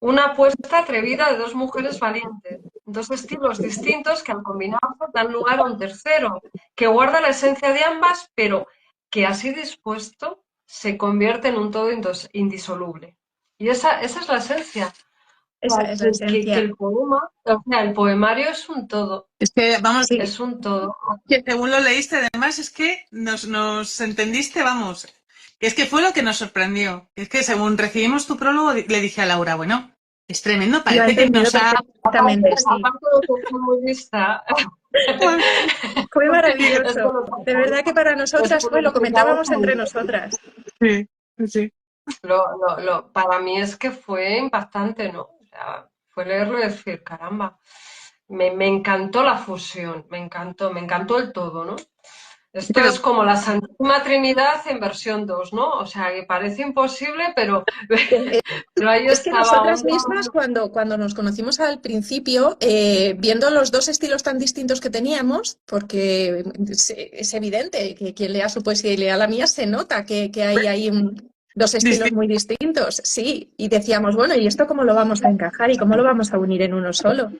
Una apuesta atrevida de dos mujeres valientes, dos estilos distintos que al combinarse dan lugar a un tercero, que guarda la esencia de ambas, pero que así dispuesto se convierte en un todo indisoluble. Y esa es la esencia. Esa es la Que esencia. el poema, o sea, el poemario es un todo. Es que, vamos, Sí. Es un todo. que según lo leíste, además, es que nos entendiste, vamos. Es que fue lo que nos sorprendió. Es que según recibimos tu prólogo, le dije a Laura, bueno, es tremendo, Lo ha parece que entendido nos ha... perfectamente, sí. Aparte de que fue muy lista, Fue es que maravilloso. nos De verdad que para nosotras fue, lo comentábamos entre nosotras. Sí, sí. Para mí es que fue impactante, ¿no? O sea, fue leerlo y decir, caramba, me encantó la fusión, me encantó el todo, ¿no? Esto Pero es como la Santísima Trinidad en versión 2, ¿no? O sea, que parece imposible, pero ahí Es que estaba nosotras un mismas, cuando nos conocimos al principio, viendo los dos estilos tan distintos que teníamos, porque es evidente que quien lea su poesía y lea la mía se nota que hay ahí dos estilos muy distintos, sí, y decíamos, bueno, ¿y esto cómo lo vamos a encajar y cómo lo vamos a unir en uno solo?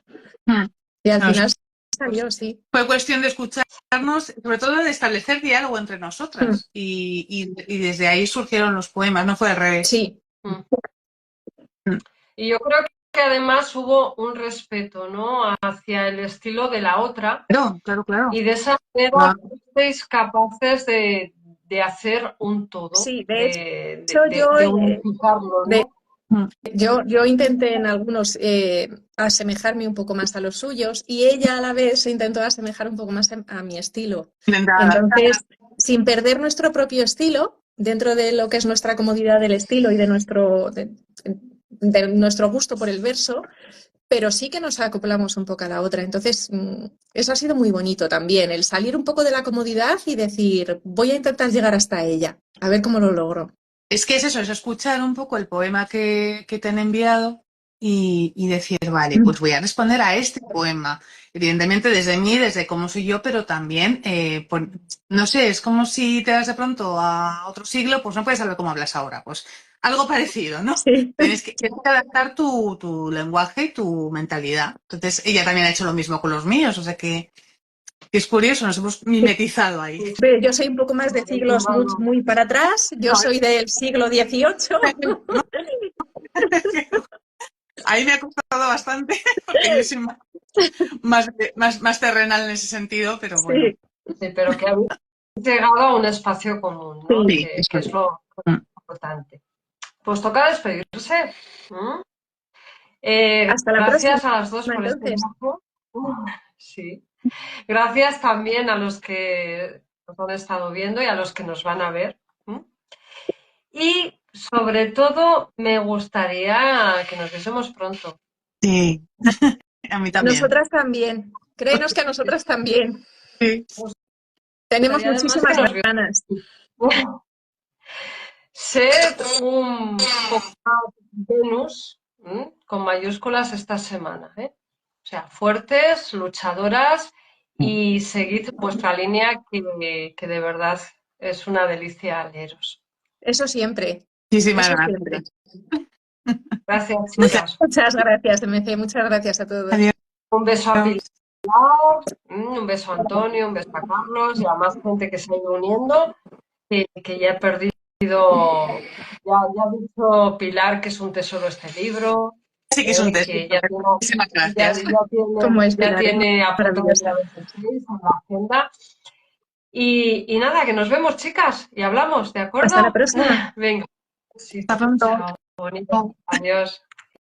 Y al final salió, sí. fue cuestión de escucharnos, sobre todo de establecer diálogo entre nosotras. Y desde ahí surgieron los poemas, no fue al revés. Sí. Y yo creo que además hubo un respeto, ¿no? Hacia el estilo de la otra. Claro. Y de esa manera fuisteis capaces de hacer un todo, Sí, de yo, unificarlo, ¿no? yo intenté en algunos asemejarme un poco más a los suyos y ella a la vez se intentó asemejar un poco más a mi estilo. Entonces, sin perder nuestro propio estilo, dentro de lo que es nuestra comodidad del estilo y de nuestro gusto por el verso, pero sí que nos acoplamos un poco a la otra. Entonces, eso ha sido muy bonito también, el salir un poco de la comodidad y decir, voy a intentar llegar hasta ella, a ver cómo lo logro. Es que es eso, es escuchar un poco el poema que te han enviado y decir, vale, pues voy a responder a este poema. Evidentemente desde mí, desde cómo soy yo, pero también, no sé, es como si te das de pronto a otro siglo, pues no puedes saber cómo hablas ahora. Pues algo parecido, ¿no? Sí. Tienes que adaptar tu lenguaje y tu mentalidad. Entonces, ella también ha hecho lo mismo con los míos, o sea que es curioso, nos hemos mimetizado ahí. Yo soy un poco más de siglos muy para atrás, yo soy del siglo XVIII. Ahí me ha costado bastante, porque yo soy más terrenal en ese sentido, pero bueno. Sí, pero que habéis llegado a un espacio común, ¿no? Sí, Que es lo importante. Pues toca despedirse. Hasta la Gracias próxima, a las dos por este entonces. tiempo. Sí. Gracias también a los que nos han estado viendo y a los que nos van a ver. Y sobre todo me gustaría que nos viésemos pronto. Sí, a mí también. Nosotras también. Créenos que a nosotras también. Sí. Tenemos Además muchísimas que nos ganas. Sed un poco más Venus, con mayúsculas esta semana, ¿eh? O sea, fuertes, luchadoras y seguid vuestra línea que de verdad es una delicia leeros. Eso siempre. Muchísimas Eso gracias. siempre. Gracias, chicas. Muchas gracias, MC. Muchas gracias a todos. Adiós. Un beso a Pilar, un beso a Antonio, un beso a Carlos y a más gente que se ha ido uniendo, que ya he perdido. Ya ha dicho Pilar que es un tesoro este libro. Sí que es un tesoro. Que ya Muchísimas gracias. Pilar, tiene apuntado maravillosa. en la agenda. Y nada, que nos vemos, chicas, y hablamos, ¿de acuerdo? Hasta la próxima. Venga. Sí, Hasta pronto. chao, bonito. Adiós.